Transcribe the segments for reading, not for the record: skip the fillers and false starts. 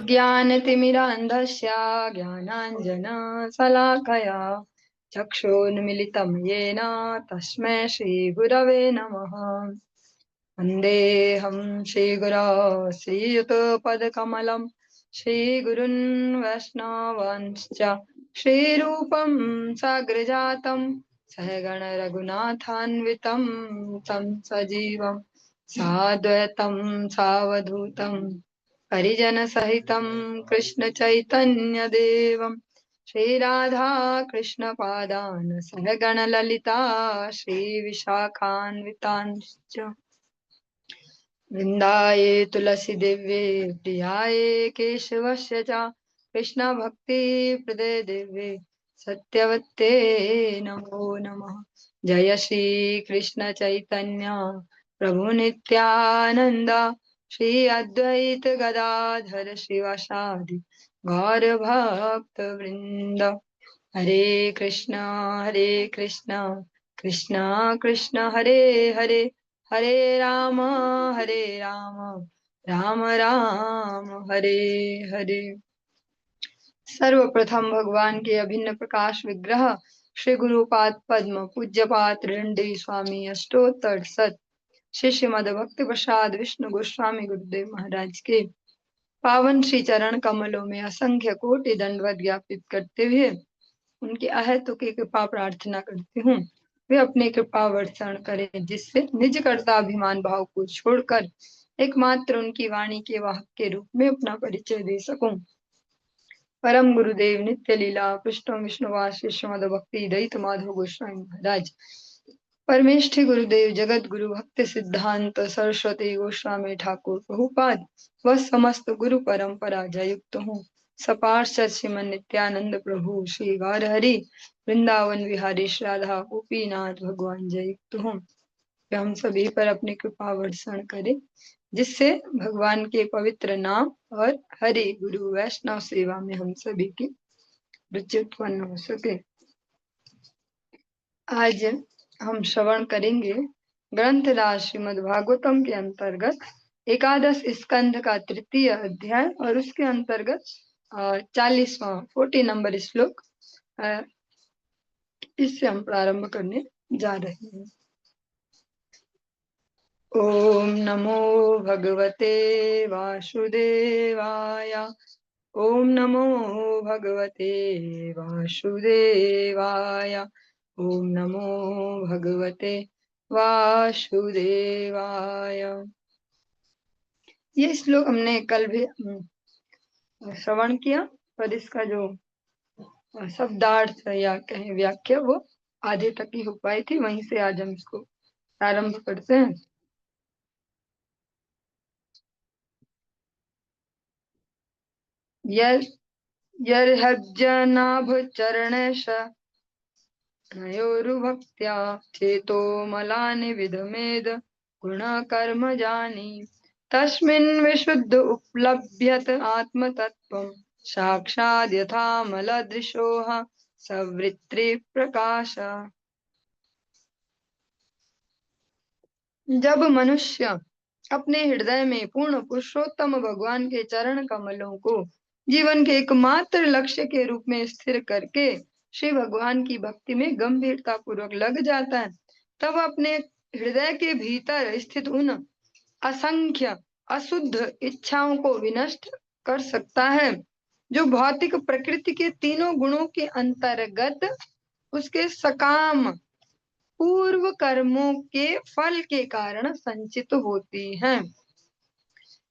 अज्ञानतिमिरान्धस्य ज्ञानाञ्जनशलाकया चक्षुन्मिलितं येन तस्मै श्रीगुरवे नमः। वन्देऽहं श्रीगुरो श्रीयुतपदकमलं श्रीगुरुन् वैष्णवांश्च श्रीरूपं साग्रजातं सहगण रघुनाथान्वितं तं सजीवं साद्वैतं सावधूतं परिजनसहितं कृष्णचैतन्यदेवं श्रीराधा कृष्णपादान् सहगणललिता श्रीविशाखान्वितांश्च वृन्दाये तुलसीदेव्ये प्रियाये केशवस्य च कृष्णभक्तिप्रदे देव्ये सत्यवत्ते नमो नमः। जय श्री कृष्ण चैतन्य प्रभु नित्यानंद श्री अद्वैत गदाधर शिवासादि गौर भक्त वृंद। हरे कृष्णा कृष्णा कृष्णा हरे हरे हरे राम राम राम हरे हरे। सर्वप्रथम भगवान के अभिन्न प्रकाश विग्रह श्री गुरुपाद पद्म पूज्यपाद त्रिदंडी स्वामी अष्टोत्तर सत श्री श्रीमद भक्ति प्रसाद विष्णु गोस्वामी गुरुदेव महाराज के पावन श्री चरण कमलों में असंख्य कोटि दंडवत ज्ञापित करते हुए उनकी अहेतु की कृपा प्रार्थना करती हूँ वे अपनी कृपा वर्षण करें, जिससे निज कर्ता अभिमान भाव को छोड़कर एकमात्र उनकी वाणी के वाहक के रूप में अपना परिचय दे सकूं। परम गुरुदेव नित्य लीला कृष्ण विष्णुवास श्रीमद भक्ति दयित माधव गोस्वामी महाराज परमेष्ठी गुरुदेव जगत गुरु भक्ति सिद्धांत सरस्वती गोस्वामी ठाकुर प्रभुपाद व समस्त गुरु परंपरा जयुक्त हूँ। सपार्षद श्रीमन नित्यानंद प्रभु श्री गौर हरि वृंदावन विहारी राधा गोपीनाथ भगवान जयुक्त हूँ। हम सभी पर अपनी कृपा वर्षण करे, जिससे भगवान के पवित्र नाम और हरि गुरु वैष्णव सेवा में हम सभी की रुचि उत्पन्न हो सके। आज हम श्रवण करेंगे ग्रंथराज श्रीमद् भागवतम के अंतर्गत एकादश स्कंध का तृतीय अध्याय और उसके अंतर्गत 40वां नंबर श्लोक। इससे हम प्रारंभ करने जा रहे हैं। ओम नमो भगवते वासुदेवाय। ओम नमो भगवते वासुदेवाय। ओम नमो भगवते वासुदेवाय। ये श्लोक हमने कल भी श्रवण किया, पर इसका जो शब्दार्थ या कहें व्याख्या वो आधे तक ही हो पाई थी। वहीं से आज हम इसको प्रारंभ करते हैं। यर्हज्जनाभचरणेश नयोरुभक्त्या चेतो मलानि विधमेद गुणकर्म जानी तस्मिन् विशुद्ध उपलभ्यत आत्मतत्त्वं साक्षात् यथा मलदृशोः सवृत्ति प्रकाश। जब मनुष्य अपने हृदय में पूर्ण पुरुषोत्तम भगवान के चरण कमलों को जीवन के एकमात्र लक्ष्य के रूप में स्थिर करके श्री भगवान की भक्ति में गंभीरता पूर्वक लग जाता है, तब अपने हृदय के भीतर स्थित उन असंख्य अशुद्ध इच्छाओं को विनष्ट कर सकता है, जो भौतिक प्रकृति के तीनों गुणों के अंतर्गत उसके सकाम पूर्व कर्मों के फल के कारण संचित होती हैं।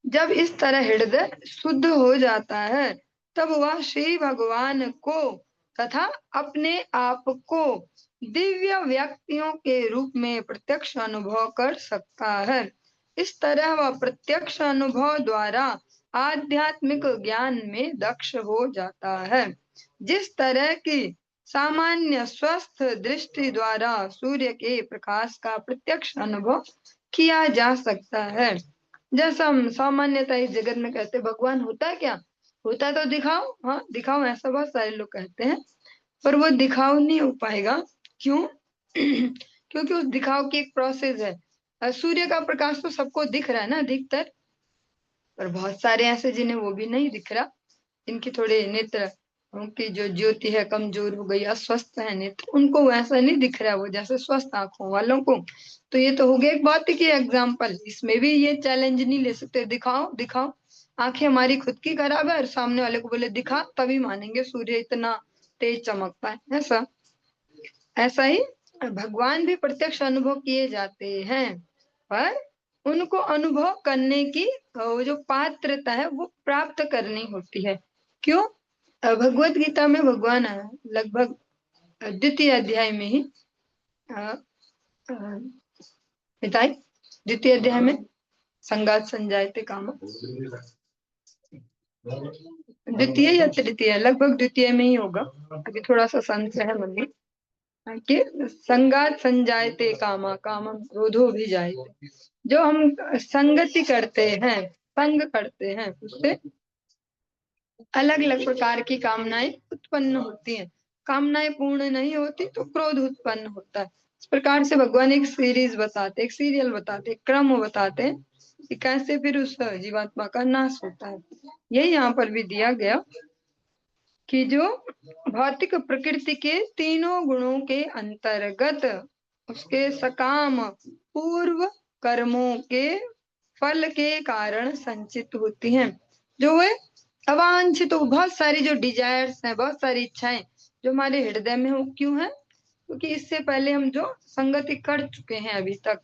जब इस तरह हृदय शुद्ध हो जाता है, तब वह श्री भगवान को तथा अपने आप को दिव्य व्यक्तियों के रूप में प्रत्यक्ष अनुभव कर सकता है। इस तरह वह प्रत्यक्ष अनुभव द्वारा आध्यात्मिक ज्ञान में दक्ष हो जाता है। जिस तरह की सामान्य स्वस्थ दृष्टि द्वारा सूर्य के प्रकाश का प्रत्यक्ष अनुभव किया जा सकता है, जैसा हम सामान्यतः इस जगत में कहते भगवान होता है, क्या होता है तो दिखाओ, हाँ दिखाओ, ऐसा बहुत सारे लोग कहते हैं, पर वो दिखाओ नहीं हो पाएगा। क्यों? क्योंकि उस दिखाओ की एक प्रोसेस है। सूर्य का प्रकाश तो सबको दिख रहा है ना अधिकतर, पर बहुत सारे ऐसे जिन्हें वो भी नहीं दिख रहा, इनके थोड़े नेत्र, उनकी जो ज्योति है कमजोर हो गई, अस्वस्थ है नेत्र, उनको वैसा नहीं दिख रहा वो जैसे स्वस्थ आंखों वालों को। तो ये तो हो गया एक बात की एग्जाम्पल। इसमें भी ये चैलेंज नहीं ले सकते, दिखाओ दिखाओ। आंखें हमारी खुद की खराब है और सामने वाले को बोले दिखा, तभी मानेंगे सूर्य इतना तेज चमकता है, ऐसा। ऐसा ही भगवान भी प्रत्यक्ष अनुभव किए जाते हैं, पर उनको अनुभव करने की वो जो पात्रता है वो प्राप्त करनी होती है। क्यों? भगवत गीता में भगवान लगभग द्वितीय अध्याय में ही बताए, द्वितीय अध्याय में संगात संजायते काम, द्वितीय या तृतीय, लगभग द्वितीय में ही होगा, अभी थोड़ा सा संशय है मन में, कि संगात संजायते कामा कामम क्रोधो भी जायते। जो हम संगति करते हैं, संग करते हैं, उससे अलग अलग प्रकार की कामनाएं उत्पन्न होती हैं। कामनाएं पूर्ण नहीं होती तो क्रोध उत्पन्न होता है। इस प्रकार से भगवान एक सीरीज बताते, एक सीरियल बताते, एक क्रम बताते हैं कि कैसे फिर उस जीवात्मा का नाश होता है। यही यहाँ पर भी दिया गया कि जो भौतिक प्रकृति के तीनों गुणों के अंतर्गत उसके सकाम पूर्व कर्मों के फल के कारण संचित होती हैं। जो वे अवांछित, तो बहुत सारी जो डिजायर्स हैं, बहुत सारी इच्छाएं जो हमारे हृदय में हो, क्यों है? क्योंकि इससे पहले हम जो संगति कर चुके हैं अभी तक,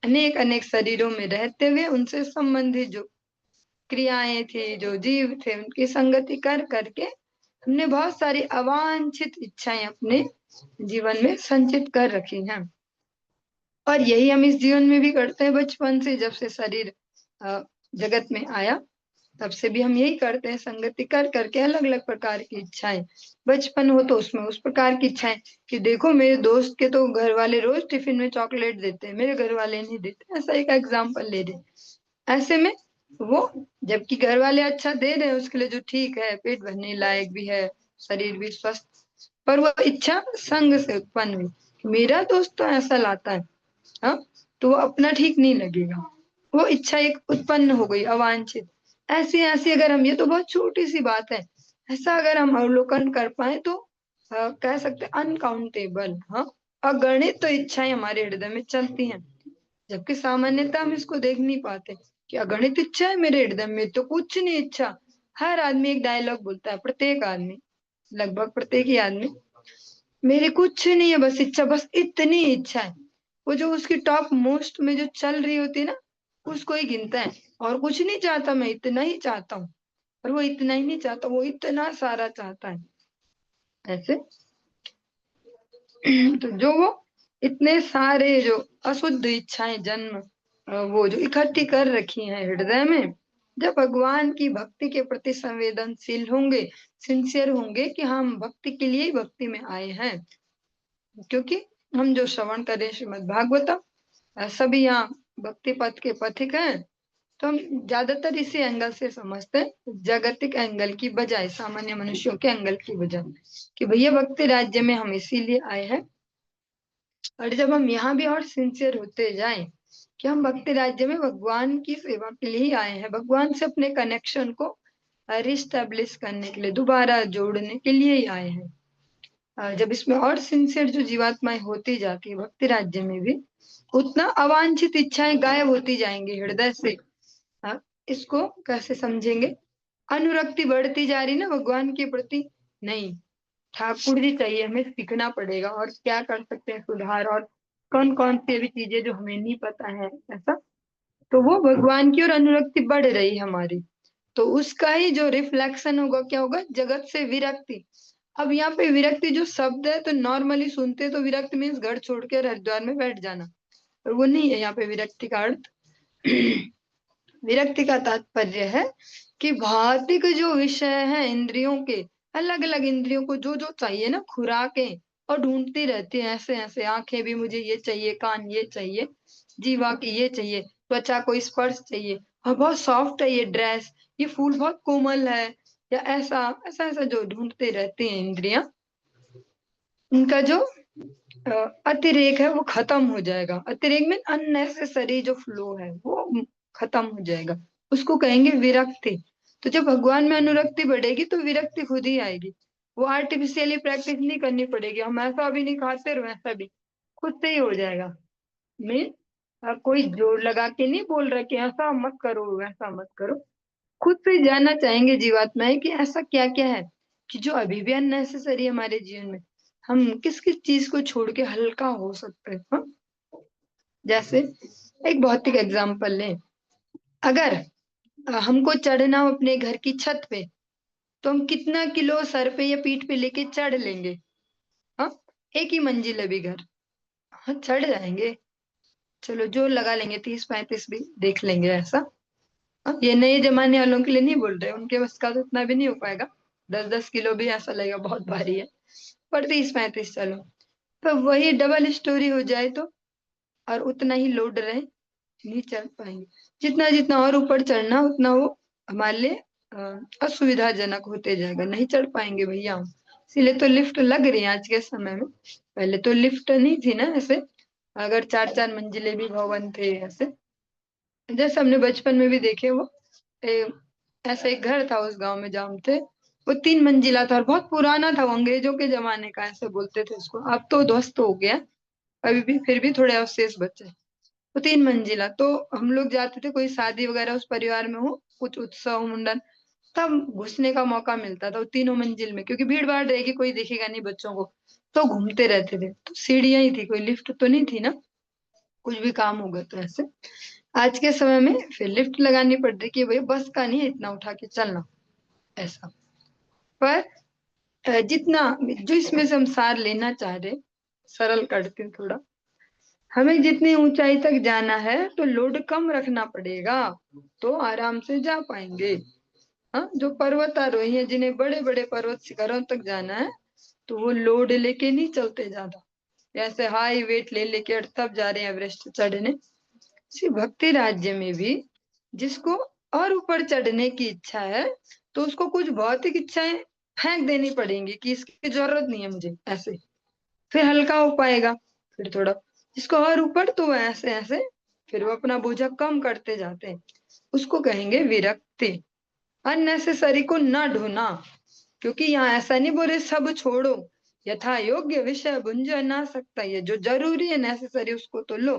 अनेक अनेक शरीरों में रहते हुए उनसे संबंधित जो क्रियाएं थी, जो जीव थे, उनकी संगति कर करके हमने बहुत सारी अवांछित इच्छाएं अपने जीवन में संचित कर रखी हैं। और यही हम इस जीवन में भी करते हैं। बचपन से जब से शरीर जगत में आया तब से भी हम यही करते हैं, संगति कर करके अलग अलग प्रकार की इच्छाएं। बचपन हो तो उसमें उस प्रकार की इच्छाएं कि देखो मेरे दोस्त के तो घर वाले रोज टिफिन में चॉकलेट देते हैं, मेरे घर वाले नहीं देते, ऐसा एक एग्जाम्पल ले रहे। ऐसे में वो जबकि घर वाले अच्छा दे रहे हैं उसके लिए, जो ठीक है, पेट भरने लायक भी है, शरीर भी स्वस्थ, पर वो इच्छा संग से उत्पन्न हुई, मेरा दोस्त तो ऐसा लाता है, हाँ, तो वो अपना ठीक नहीं लगेगा, वो इच्छा एक उत्पन्न हो गई अवांछित। ऐसी ऐसी अगर हम, ये तो बहुत छोटी सी बात है, ऐसा अगर हम अवलोकन कर पाए तो कह सकते अनकाउंटेबल, हाँ, अगणित तो इच्छाएं हमारे हृदय में चलती हैं, जबकि सामान्यतः हम इसको देख नहीं पाते कि अगणित इच्छा है मेरे हृदय में, तो कुछ नहीं इच्छा। हर आदमी एक डायलॉग बोलता है, प्रत्येक आदमी, लगभग प्रत्येक ही आदमी, मेरे कुछ नहीं है बस इच्छा, बस इतनी इच्छा है। वो जो उसकी टॉप मोस्ट में जो चल रही होती है ना, उसको ही गिनता है, और कुछ नहीं चाहता, मैं इतना ही चाहता हूँ। और वो इतना ही नहीं चाहता, वो इतना सारा चाहता है, ऐसे। तो जो वो इतने सारे जो अशुद्ध इच्छाएं जन्म वो जो इकट्ठी कर रखी हैं हृदय में, जब भगवान की भक्ति के प्रति संवेदनशील होंगे, सिंसियर होंगे कि हम भक्ति के लिए ही भक्ति में आए हैं, क्योंकि हम जो श्रवण करें श्रीमद् भागवतम, सभी यहाँ भक्ति पथ के पथिक हैं, तो हम ज्यादातर इसी एंगल से समझते हैं, जागतिक एंगल की बजाय, सामान्य मनुष्यों के एंगल की बजाय, कि भैया भक्ति राज्य में हम इसीलिए आए हैं। और जब हम यहाँ भी और सिंसियर होते जाएं कि हम भक्ति राज्य में भगवान की सेवा के लिए ही आए हैं, भगवान से अपने कनेक्शन को रिस्टेब्लिश करने के लिए, दोबारा जोड़ने के लिए ही आए हैं, जब इसमें और सिंसियर जो जीवात्माएं होती जाती है भक्ति राज्य में भी, उतना अवांछित इच्छाएं गायब होती जाएंगी हृदय से। इसको कैसे समझेंगे? अनुरक्ति बढ़ती जा रही ना भगवान के प्रति, नहीं, ठाकुर जी चाहिए, हमें सीखना पड़ेगा, और क्या कर सकते हैं सुधार, और कौन कौन सी भी चीजें जो हमें नहीं पता है, ऐसा। तो वो भगवान की ओर अनुरक्ति बढ़ रही हमारी, तो उसका ही जो रिफ्लेक्शन होगा, क्या होगा? जगत से विरक्ति। अब यहाँ पे विरक्ति जो शब्द है, तो नॉर्मली सुनते तो विरक्त मीन्स घर छोड़ के हरिद्वार में बैठ जाना, पर वो नहीं है यहाँ पे विरक्ति का अर्थ। विरक्ति का तात्पर्य है कि भौतिक जो विषय है इंद्रियों के, अलग अलग इंद्रियों को जो जो चाहिए ना, खुराकें, और ढूंढती रहती है ऐसे ऐसे। आंखें भी मुझे ये चाहिए, कान ये चाहिए, जीवा की ये चाहिए, त्वचा को स्पर्श चाहिए, और बहुत सॉफ्ट है ये ड्रेस, ये फूल बहुत कोमल है, या ऐसा ऐसा ऐसा जो ढूंढते रहती हैं इंद्रियां, उनका जो अतिरेक है वो खत्म हो जाएगा। अतिरेक में अननेसेसरी जो फ्लो है वो खत्म हो जाएगा, उसको कहेंगे विरक्ति। तो जब भगवान में अनुरक्ति बढ़ेगी तो विरक्ति खुद ही आएगी। वो आर्टिफिशियली प्रैक्टिस नहीं करनी पड़ेगी, हम ऐसा भी नहीं खाते और वैसा भी, खुद से ही हो जाएगा। मैं कोई जोर लगा के नहीं बोल रहा कि ऐसा मत करो वैसा मत करो। खुद से जानना चाहेंगे जीवात्माएं कि ऐसा क्या क्या है कि जो अभी भी अननेसेसरी है हमारे जीवन में, हम किस किस चीज को छोड़ के हल्का हो सकते हैं। हाँ? जैसे एक भौतिक एग्जांपल लें, अगर हमको चढ़ना हो अपने घर की छत पे, तो हम कितना किलो सर पे या पीठ पे लेके चढ़ लेंगे? हाँ, एक ही मंजिल है भी घर, हाँ चढ़ जाएंगे। चलो जो लगा लेंगे 30-35 भी देख लेंगे ऐसा। हाँ, ये नए जमाने वालों के लिए नहीं बोल रहे, उनके बस का तो इतना भी नहीं हो पाएगा। 10-10 किलो भी ऐसा लगेगा बहुत भारी है, पर 30-35 चलो। तो वही डबल स्टोरी हो जाए तो, और उतना ही लोड रहे, नहीं चढ़ पाएंगे। जितना जितना और ऊपर चढ़ना उतना वो हमारे लिए असुविधाजनक होते जाएगा, नहीं चढ़ पाएंगे भैया हम। इसीलिए तो लिफ्ट लग रही है आज के समय में। पहले तो लिफ्ट नहीं थी ना ऐसे, अगर 4-4 मंजिले भी भवन थे ऐसे। जैसे हमने बचपन में भी देखे वो ए, ऐसा एक घर था उस गांव में जहाँ हम थे, वो 3 मंजिला था और बहुत पुराना था, वो अंग्रेजों के जमाने का ऐसे बोलते थे उसको। अब तो ध्वस्त हो गया, अभी भी फिर भी थोड़े अवशेष बचे। वो 3 मंजिला, तो हम लोग जाते थे कोई शादी वगैरह उस परिवार में हो, कुछ उत्सव मुंडन, तब घुसने का मौका मिलता था वो तीनों मंजिल में, क्योंकि भीड़ भाड़ रहेगी कोई दिखेगा नहीं बच्चों को, तो घूमते रहते थे। तो सीढ़ियां ही थी, कोई लिफ्ट तो नहीं थी ना, कुछ भी काम होगा तो ऐसे। आज के समय में फिर लिफ्ट लगानी पड़ रही कि भाई बस का नहीं है इतना उठा के चलना ऐसा। पर जितना जो इसमें से हम सार लेना चाह रहे, सरल करते हैं थोड़ा, हमें जितनी ऊंचाई तक जाना है तो लोड कम रखना पड़ेगा, तो आराम से जा पाएंगे। हाँ, जो पर्वतारोही है जिन्हें बड़े बड़े पर्वत शिखरों तक जाना है, तो वो लोड लेके नहीं चलते ज्यादा, ऐसे हाई वेट ले लेके और तब जा रहे हैं एवरेस्ट चढ़ने। इसी भक्ति राज्य में भी जिसको और ऊपर चढ़ने की इच्छा है, तो उसको कुछ भौतिक इच्छाएं फेंक देनी पड़ेंगी कि इसकी जरूरत नहीं है मुझे ऐसे, फिर हल्का हो पाएगा। फिर थोड़ा जिसको और ऊपर, तो वो ऐसे ऐसे फिर वो अपना बोझा कम करते जाते हैं। उसको कहेंगे विरक्ति। अननेसेसरी को ना ढूंढना, क्योंकि यहाँ ऐसा नहीं बोले सब छोड़ो, यथा योग्य विषय भुंजा ना सकता, ये जो जरूरी है नेसेसरी उसको तो लो,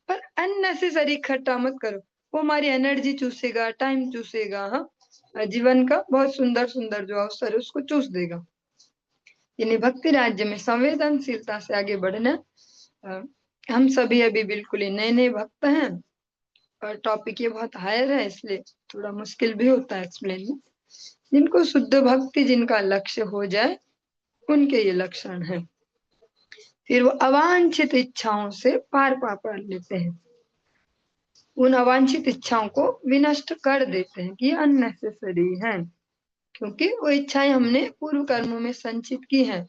पर अननेसेसरी इकट्ठा मत करो, वो हमारी एनर्जी चूसेगा, टाइम चूसेगा। हाँ, जीवन का बहुत सुंदर सुंदर जो अवसर है उसको चूस देगा। यानी भक्ति राज्य में संवेदनशीलता से आगे बढ़ना। अ, हम सभी अभी बिल्कुल ही नए नए भक्त हैं, और टॉपिक ये बहुत हायर है, इसलिए थोड़ा मुश्किल भी होता है एक्सप्लेन में। जिनको शुद्ध भक्ति जिनका लक्ष्य हो जाए, उनके ये लक्षण है। फिर वो अवांछित इच्छाओं से पार पा पा लेते हैं, उन अवांछित इच्छाओं को विनष्ट कर देते हैं कि ये अननेसेसरी है, क्योंकि वो इच्छाएं हमने पूर्व कर्मों में संचित की हैं,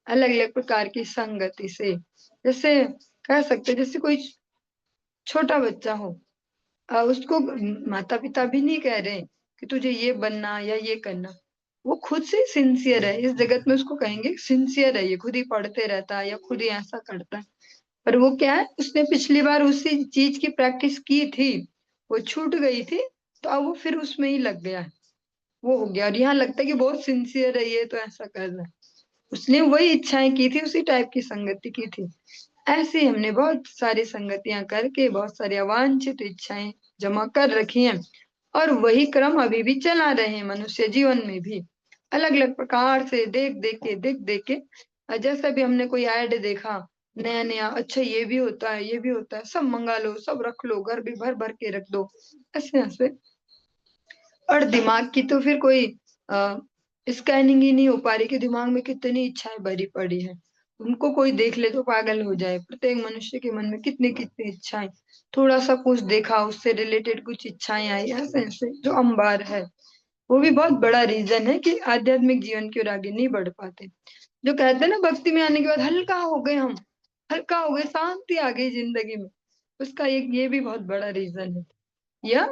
अलग अलग प्रकार की संगति से। जैसे कह सकते हैं, जैसे कोई छोटा बच्चा हो, उसको माता पिता भी नहीं कह रहे कि तुझे ये बनना या ये करना, वो खुद से सिंसियर है इस जगत में, उसको कहेंगे सिंसियर है, ये खुद ही पढ़ते रहता है या खुद ही ऐसा करता है। पर वो क्या है, उसने पिछली बार उसी चीज की प्रैक्टिस की थी, वो छूट गई थी, तो अब वो फिर उसमें ही लग गया है, वो हो गया। और यहाँ लगता है कि बहुत सिंसियर है ये, तो ऐसा कर रहा है, उसने वही इच्छाएं की थी, उसी टाइप की संगति की थी। ऐसे ही हमने बहुत सारी संगतियां करके बहुत सारी अवांछित इच्छाएं जमा कर रखी हैं, और वही क्रम अभी भी चला रहे हैं मनुष्य जीवन में भी, अलग अलग प्रकार से देख देख के। जैसा भी हमने कोई ऐड देखा नया नया, अच्छा ये भी होता है ये भी होता है, सब मंगा लो सब रख लो, घर भी भर भर के रख दो, ऐसे ऐसे। और दिमाग की तो फिर कोई स्कैनिंग ही नहीं हो पा रही कि दिमाग में कितनी इच्छाएं भरी पड़ी है, उनको कोई देख ले तो पागल हो जाए। प्रत्येक मनुष्य के मन में कितनी कितनी इच्छाएं, थोड़ा सा कुछ देखा उससे रिलेटेड कुछ इच्छाएं आई, ऐसे ऐसे जो अंबार है। वो भी बहुत बड़ा रीजन है कि आध्यात्मिक जीवन की ओर आगे नहीं बढ़ पाते। जो कहते हैं ना भक्ति में आने के बाद हल्का हो गए हम, हल्का हो गए, शांति आ गई जिंदगी में, उसका एक ये भी बहुत बड़ा रीजन है। या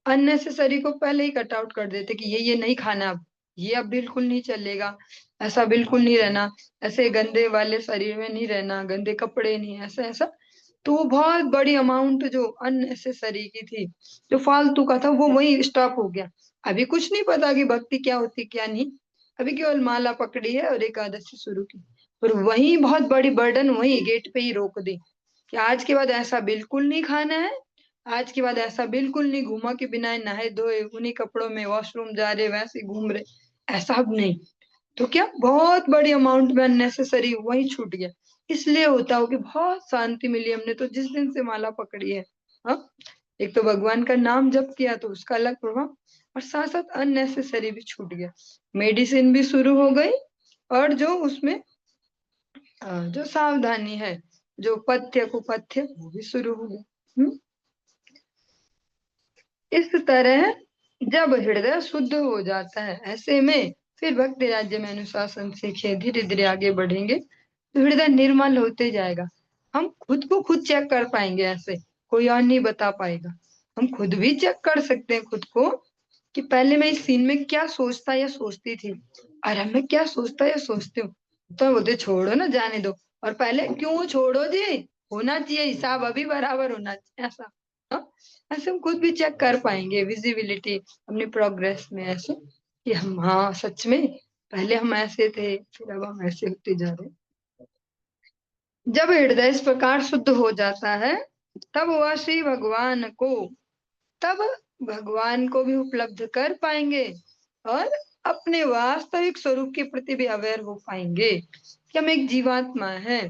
अननेसेसरी को पहले ही कट आउट कर देते कि ये नहीं खाना अब, ये अब बिल्कुल नहीं चलेगा, ऐसा बिल्कुल नहीं रहना, ऐसे गंदे वाले शरीर में नहीं रहना, गंदे कपड़े नहीं, ऐसा ऐसा तो वो बहुत बड़ी अमाउंट जो अननेसेसरी की थी, जो फालतू का था, वो वही स्टॉप हो गया। अभी कुछ नहीं पता कि भक्ति क्या होती क्या नहीं, अभी केवल माला पकड़ी है और एकादशी शुरू की, और वही बहुत बड़ी बर्डन वही गेट पे ही रोक दी कि आज के बाद ऐसा बिल्कुल नहीं खाना है, आज के बाद ऐसा बिल्कुल नहीं घूमा कि बिना नहाए धोए उन्हीं कपड़ों में वॉशरूम जा रहे वैसे घूम रहे, ऐसा अब नहीं। तो क्या बहुत बड़ी अमाउंट में अननेसेसरी वही छूट गया। इसलिए होता हो कि बहुत शांति मिली हमने तो जिस दिन से माला पकड़ी है। हाँ, एक तो भगवान का नाम जप किया तो उसका अलग प्रभाव, और साथ साथ अननेसेसरी भी छूट गया, मेडिसिन भी शुरू हो गई, और जो उसमें जो सावधानी है, जो पथ्य कुपथ्य वो भी शुरू हो गया। इस तरह जब हृदय शुद्ध हो जाता है, ऐसे में फिर भक्ति राज्य में अनुशासन सीखे धीरे धीरे आगे बढ़ेंगे तो हृदय निर्मल होते जाएगा। हम खुद को खुद चेक कर पाएंगे, ऐसे कोई और नहीं बता पाएगा। हम खुद भी चेक कर सकते हैं खुद को कि पहले मैं इस सीन में क्या सोचता या सोचती थी, और अब मैं क्या सोचता या सोचती हूँ। तो बोलते छोड़ो ना, जाने दो। और पहले क्यों छोड़ो जी, होना चाहिए हिसाब, अभी बराबर होना चाहिए, ऐसा। हाँ? ऐसे हम खुद भी चेक कर पाएंगे विजिबिलिटी अपनी प्रोग्रेस में, ऐसे कि हम हाँ सच में पहले हम ऐसे थे फिर अब हम ऐसे होते जा रहे हैं। जब हृदय इस प्रकार शुद्ध हो जाता है तब वह श्री भगवान को तब भगवान को भी उपलब्ध कर पाएंगे, और अपने वास्तविक स्वरूप के प्रति भी अवेयर हो पाएंगे कि हम एक जीवात्मा है।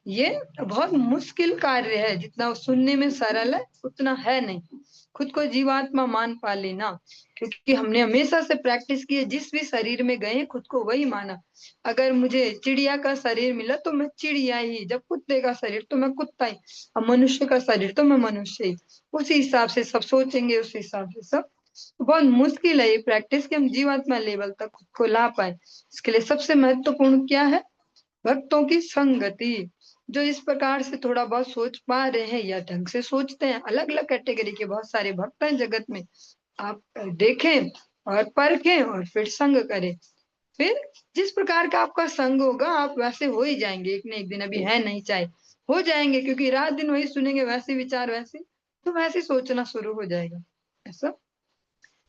ये बहुत मुश्किल कार्य है, जितना सुनने में सरल है उतना है नहीं खुद को जीवात्मा मान पा लेना, क्योंकि हमने हमेशा से प्रैक्टिस की है, जिस भी शरीर में गए खुद को वही माना। अगर मुझे चिड़िया का शरीर मिला तो मैं चिड़िया ही, जब कुत्ते का शरीर तो मैं कुत्ता ही, अब मनुष्य का शरीर तो मैं मनुष्य ही, उसी हिसाब से सब सोचेंगे, उस हिसाब से सब। तो बहुत मुश्किल है ये प्रैक्टिस कि हम जीवात्मा लेवल तक खुद को ला पाए। इसके लिए सबसे महत्वपूर्ण क्या है? भक्तों की संगति। जो इस प्रकार से थोड़ा बहुत सोच पा रहे हैं या ढंग से सोचते हैं, अलग अलग कैटेगरी के बहुत सारे भक्त हैं जगत में, आप देखें और परखें और फिर संग करें। फिर जिस प्रकार का आपका संग होगा आप वैसे हो ही जाएंगे, एक न एक दिन, अभी है नहीं चाहे हो जाएंगे, क्योंकि रात दिन वही सुनेंगे, वैसे विचार वैसे, तो वैसे सोचना शुरू हो जाएगा। ऐसा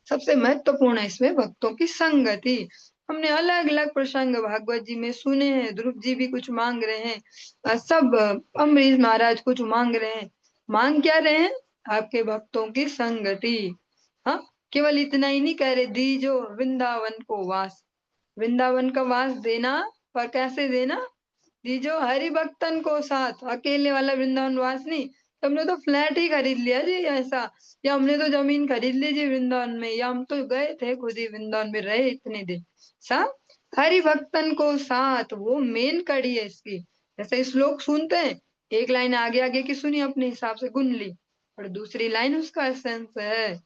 सबसे महत्वपूर्ण है इसमें भक्तों की संगति। हमने अलग अलग प्रसंग भागवत जी में सुने हैं, ध्रुव जी भी कुछ मांग रहे हैं, सब अम्बरीश महाराज कुछ मांग रहे हैं। मांग क्या रहे हैं? आपके भक्तों की संगति। हाँ, केवल इतना ही नहीं कह रहे दीजो वृंदावन को वास, वृंदावन का वास देना, पर कैसे देना? दीजो हरि भक्तन को साथ, अकेले वाला वृंदावन वास नहीं। हमने तो फ्लैट ही खरीद लिया जी ऐसा, या हमने तो जमीन खरीद ली जी वृंदावन में, या हम तो गए थे खुद ही वृंदावन में रहे इतने दिन। सा हरि भक्तन को साथ, वो मेन कड़ी है इसकी। जैसे श्लोक सुनते हैं, एक लाइन आगे आगे की सुनी अपने हिसाब से गुन ली, और दूसरी लाइन उसका एसेंस है।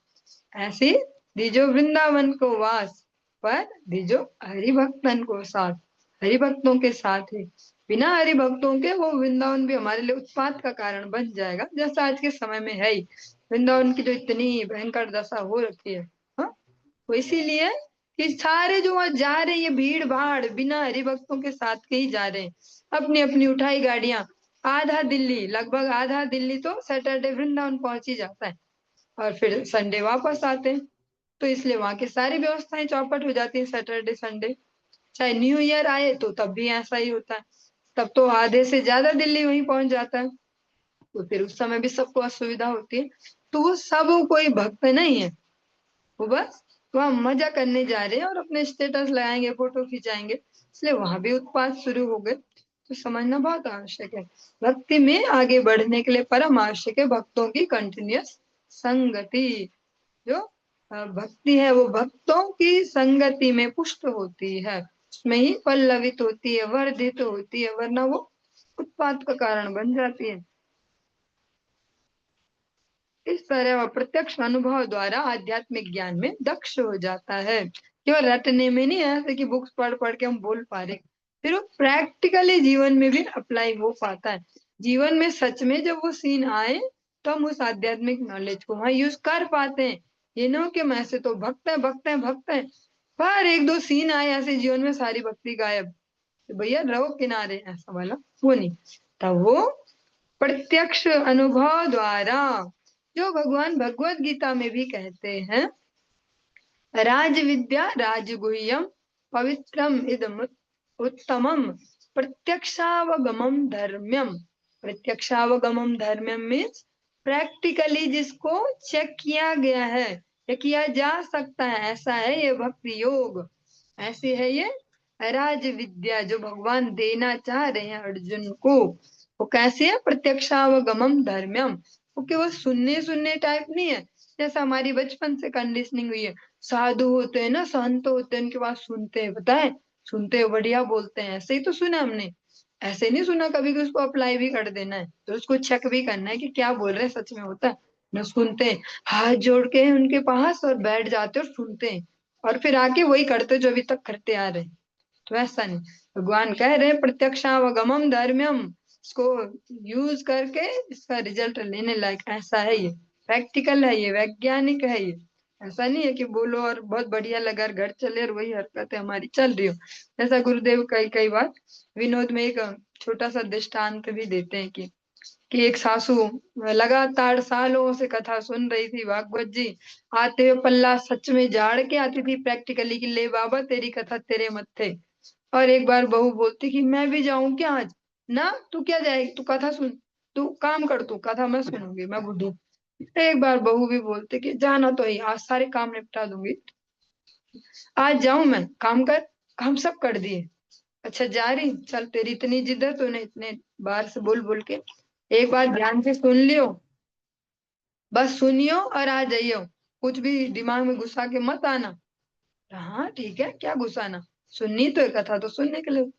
ऐसे दीजो वृंदावन को वास, पर दीजो हरि भक्तन को साथ, हरि भक्तों के साथ है। बिना हरि भक्तों के वो वृंदावन भी हमारे लिए उत्पात का कारण बन जाएगा, जैसा आज के समय में है ही। वृंदावन की जो इतनी भयंकर दशा हो रखी है। हाँ, तो इसीलिए कि सारे जो वहां जा रहे हैं ये भीड़ भाड़ बिना हरि भक्तों के साथ के ही जा रहे हैं, अपनी अपनी उठाई गाड़ियां। आधा दिल्ली, लगभग आधा दिल्ली तो सैटरडे वृंदावन पहुंच ही जाता है, और फिर संडे वापस आते हैं। तो इसलिए वहां की सारी व्यवस्थाएं चौपट हो जाती है सैटरडे संडे। चाहे न्यू ईयर आए तो तब भी ऐसा ही होता है, तब तो आधे से ज्यादा दिल्ली वहीं पहुंच जाता है, तो फिर उस समय भी सबको असुविधा होती है। तो वो सब कोई भक्त नहीं है, वो बस वहां मजा करने जा रहे हैं और अपने स्टेटस लगाएंगे, फोटो खिंचाएंगे, इसलिए वहां भी उत्पात शुरू हो गए। तो समझना बहुत आवश्यक है, भक्ति में आगे बढ़ने के लिए परम आवश्यक है भक्तों की कंटिन्यूअस संगति। जो भक्ति है वो भक्तों की संगति में पुष्ट होती है, उसमें ही पल्लवित होती है, वर्धित होती है, वरना वो उत्पात का कारण बन जाती है। इस तरह वह प्रत्यक्ष अनुभव द्वारा आध्यात्मिक ज्ञान में दक्ष हो जाता है, केवल रटने में नहीं, ऐसे कि बुक्स पढ़ पढ़ के हम बोल पा रहे, फिर वो प्रैक्टिकली जीवन में भी अप्लाई हो पाता है। जीवन में सच में जब वो सीन आए तो हम उस आध्यात्मिक नॉलेज को वहां यूज कर पाते हैं। ये ना हो कि हम ऐसे तो भक्त है भक्त है भक्त है, पर एक दो सीन आए ऐसे जीवन में सारी भक्ति गायब, तो भैया रहो किनारे, ऐसा वाला वो नहीं। तब वो प्रत्यक्ष अनुभव द्वारा, जो भगवान भगवत गीता में भी कहते हैं, राज विद्या राजगुह्यम पवित्रम इदम उत्तमम प्रत्यक्षावगमम धर्म्यम। प्रत्यक्षावगमम धर्म्यम मीन्स प्रैक्टिकली जिसको चेक किया गया है या किया जा सकता है, ऐसा है ये भक्ति योग। ऐसी है ये राज विद्या जो भगवान देना चाह रहे हैं अर्जुन को। वो कैसी है? प्रत्यक्षावगमम धर्म्यम। वो केवल सुनने सुनने टाइप नहीं है, जैसा हमारी बचपन से कंडीशनिंग हुई है। साधु होते हैं ना, संत होते हैं, उनके पास सुनते हैं, पता है, सुनते हैं, बढ़िया बोलते हैं, ऐसे ही तो सुना हमने। ऐसे नहीं सुना कभी कि उसको अप्लाई भी कर देना है, तो उसको चेक भी करना है कि क्या बोल रहे हैं सच में होता है ना। सुनते हैं, हाथ जोड़ के उनके पास और बैठ जाते और सुनते हैं, और फिर आके वही करते जो अभी तक करते आ रहे हैं। तो ऐसा नहीं, भगवान कह रहे हैं प्रत्यक्षावगमम धर्म्यम, इसको यूज करके इसका रिजल्ट लेने लायक ऐसा है ये, प्रैक्टिकल है ये, वैज्ञानिक है ये। ऐसा नहीं है कि बोलो और बहुत बढ़िया लगा और घर चले और वही हरकतें हमारी चल रही हो। जैसा गुरुदेव कई कई बार विनोद में एक छोटा सा दृष्टांत भी देते हैं कि एक सासू लगातार सालों से कथा सुन रही थी भागवत जी। आते हुए पल्ला सच में झाड़ के आती थी प्रैक्टिकली कि ले बाबा तेरी कथा तेरे मत्थे। और एक बार बहू बोलती कि मैं भी जाऊं क्या आज? ना, तू क्या जाएगी, तू कथा सुन, तू काम कर, तू कथा मैं सुनूंगी, मैं बुढ़ी। एक बार बहू भी बोलती कि जाना तो ही, आज सारे काम निपटा दूंगी, आज जाऊं मैं, काम कर। काम सब कर दिए। अच्छा जा रही, चल तेरी इतनी जिद है, तूने इतने बार से बोल बोल के, एक बार ध्यान से सुन लियो, बस सुनियो और आ जाइयो, कुछ भी दिमाग में घुसा के मत आना। हाँ ठीक है, क्या घुसाना, सुननी तो है कथा, तो सुनने के लिए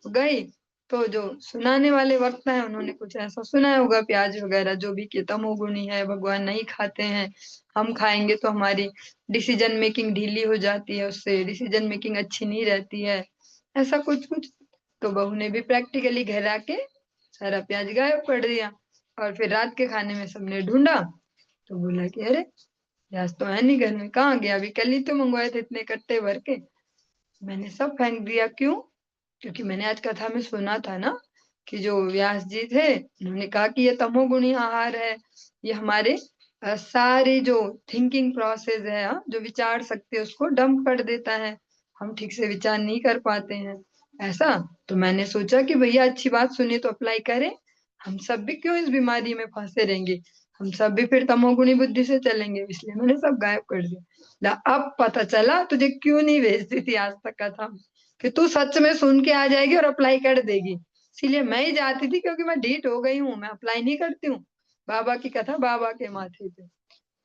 गई। तो जो सुनाने वाले वक्ता है उन्होंने कुछ ऐसा सुनाया होगा, प्याज वगैरह जो भी, कि तमोगुणी है, भगवान नहीं खाते हैं, हम खाएंगे तो हमारी डिसीजन मेकिंग ढीली हो जाती है, उससे डिसीजन मेकिंग अच्छी नहीं रहती है, ऐसा कुछ कुछ। तो बहू ने भी प्रैक्टिकली घर आके सारा प्याज गायब कर दिया। और फिर रात के खाने में सबने ढूंढा, तो बोला कि अरे प्याज तो है नहीं घर में, कहाँ गया, अभी कल ही तो मंगवाए थे इतने कट्टे भर के, मैंने सब फेंक दिया। क्यों? क्योंकि मैंने आज कथा में सुना था ना कि जो व्यास जी थे उन्होंने कहा कि ये तमोगुणी आहार है, ये हमारे सारे जो थिंकिंग प्रोसेस है, जो विचार शक्ति है, उसको डंप कर देता है, हम ठीक से विचार नहीं कर पाते हैं, ऐसा। तो मैंने सोचा कि भैया अच्छी बात सुनी तो अप्लाई करें, हम सब भी क्यों इस बीमारी में फंसे रहेंगे, हम सब भी फिर तमोगुणी बुद्धि से चलेंगे, इसलिए मैंने सब गायब कर दिया। ला, अब पता चला तुझे क्यों नहीं भेजती थी आज तक कथा, कि तू सच में सुन के आ जाएगी और अप्लाई कर देगी, इसीलिए मैं ही जाती थी, क्योंकि मैं ढीठ हो गई हूँ, मैं अप्लाई नहीं करती हूँ, बाबा की कथा बाबा के माथे पे।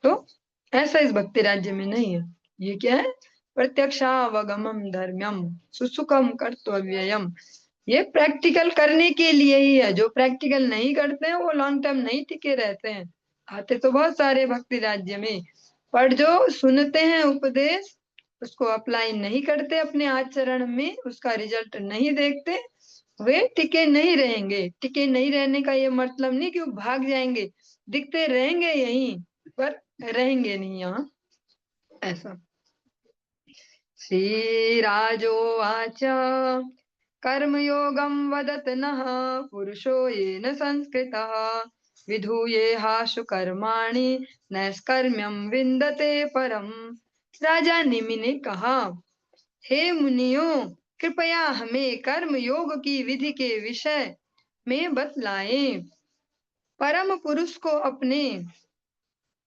तो ऐसा इस भक्ति राज्य में नहीं है। ये क्या है? प्रत्यक्षावगमम धर्म्यम सुसुखम कर्तव्ययम। ये प्रैक्टिकल करने के लिए ही है, जो प्रैक्टिकल नहीं करते हैं वो लॉन्ग टर्म नहीं टिके रहते हैं। आते तो बहुत सारे भक्ति राज्य में, पर जो सुनते हैं उपदेश, उसको अप्लाई नहीं करते अपने आचरण में, उसका रिजल्ट नहीं देखते, वे टिके नहीं रहेंगे। टिके नहीं रहने का ये मतलब नहीं कि वो भाग जाएंगे, दिखते रहेंगे यहीं पर, रहेंगे नहीं यहाँ, ऐसा। श्रीराजोवाच कर्मयोगं वदत नः पुरुषो येन संस्कृतः विधूयेहाशु कर्माणि नैष्कर्म्यं विन्दते परम। राजा निमि ने कहा, हे मुनियों, कृपया हमें कर्म योग की विधि के विषय में बतलाएं। परम पुरुष को अपने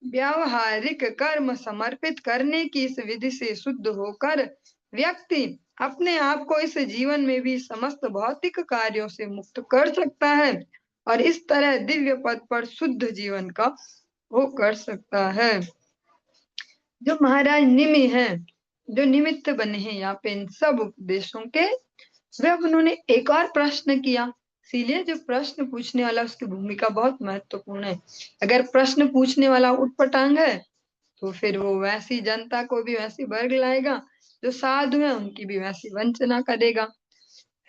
व्यावहारिक कर्म समर्पित करने की इस विधि से शुद्ध होकर व्यक्ति अपने आप को इस जीवन में भी समस्त भौतिक कार्यों से मुक्त कर सकता है और इस तरह दिव्य पद पर शुद्ध जीवन का वो कर सकता है। जो महाराज निमि है, जो निमित्त बने हैं यहाँ पे इन सब उपदेशों के, वे अब उन्होंने एक और प्रश्न किया। इसीलिए जो प्रश्न पूछने वाला, उसकी भूमिका बहुत महत्वपूर्ण है। अगर प्रश्न पूछने वाला उटपटांग है तो फिर वो वैसी जनता को भी वैसी वर्ग लाएगा, जो साधु है उनकी भी वैसी वंचना करेगा।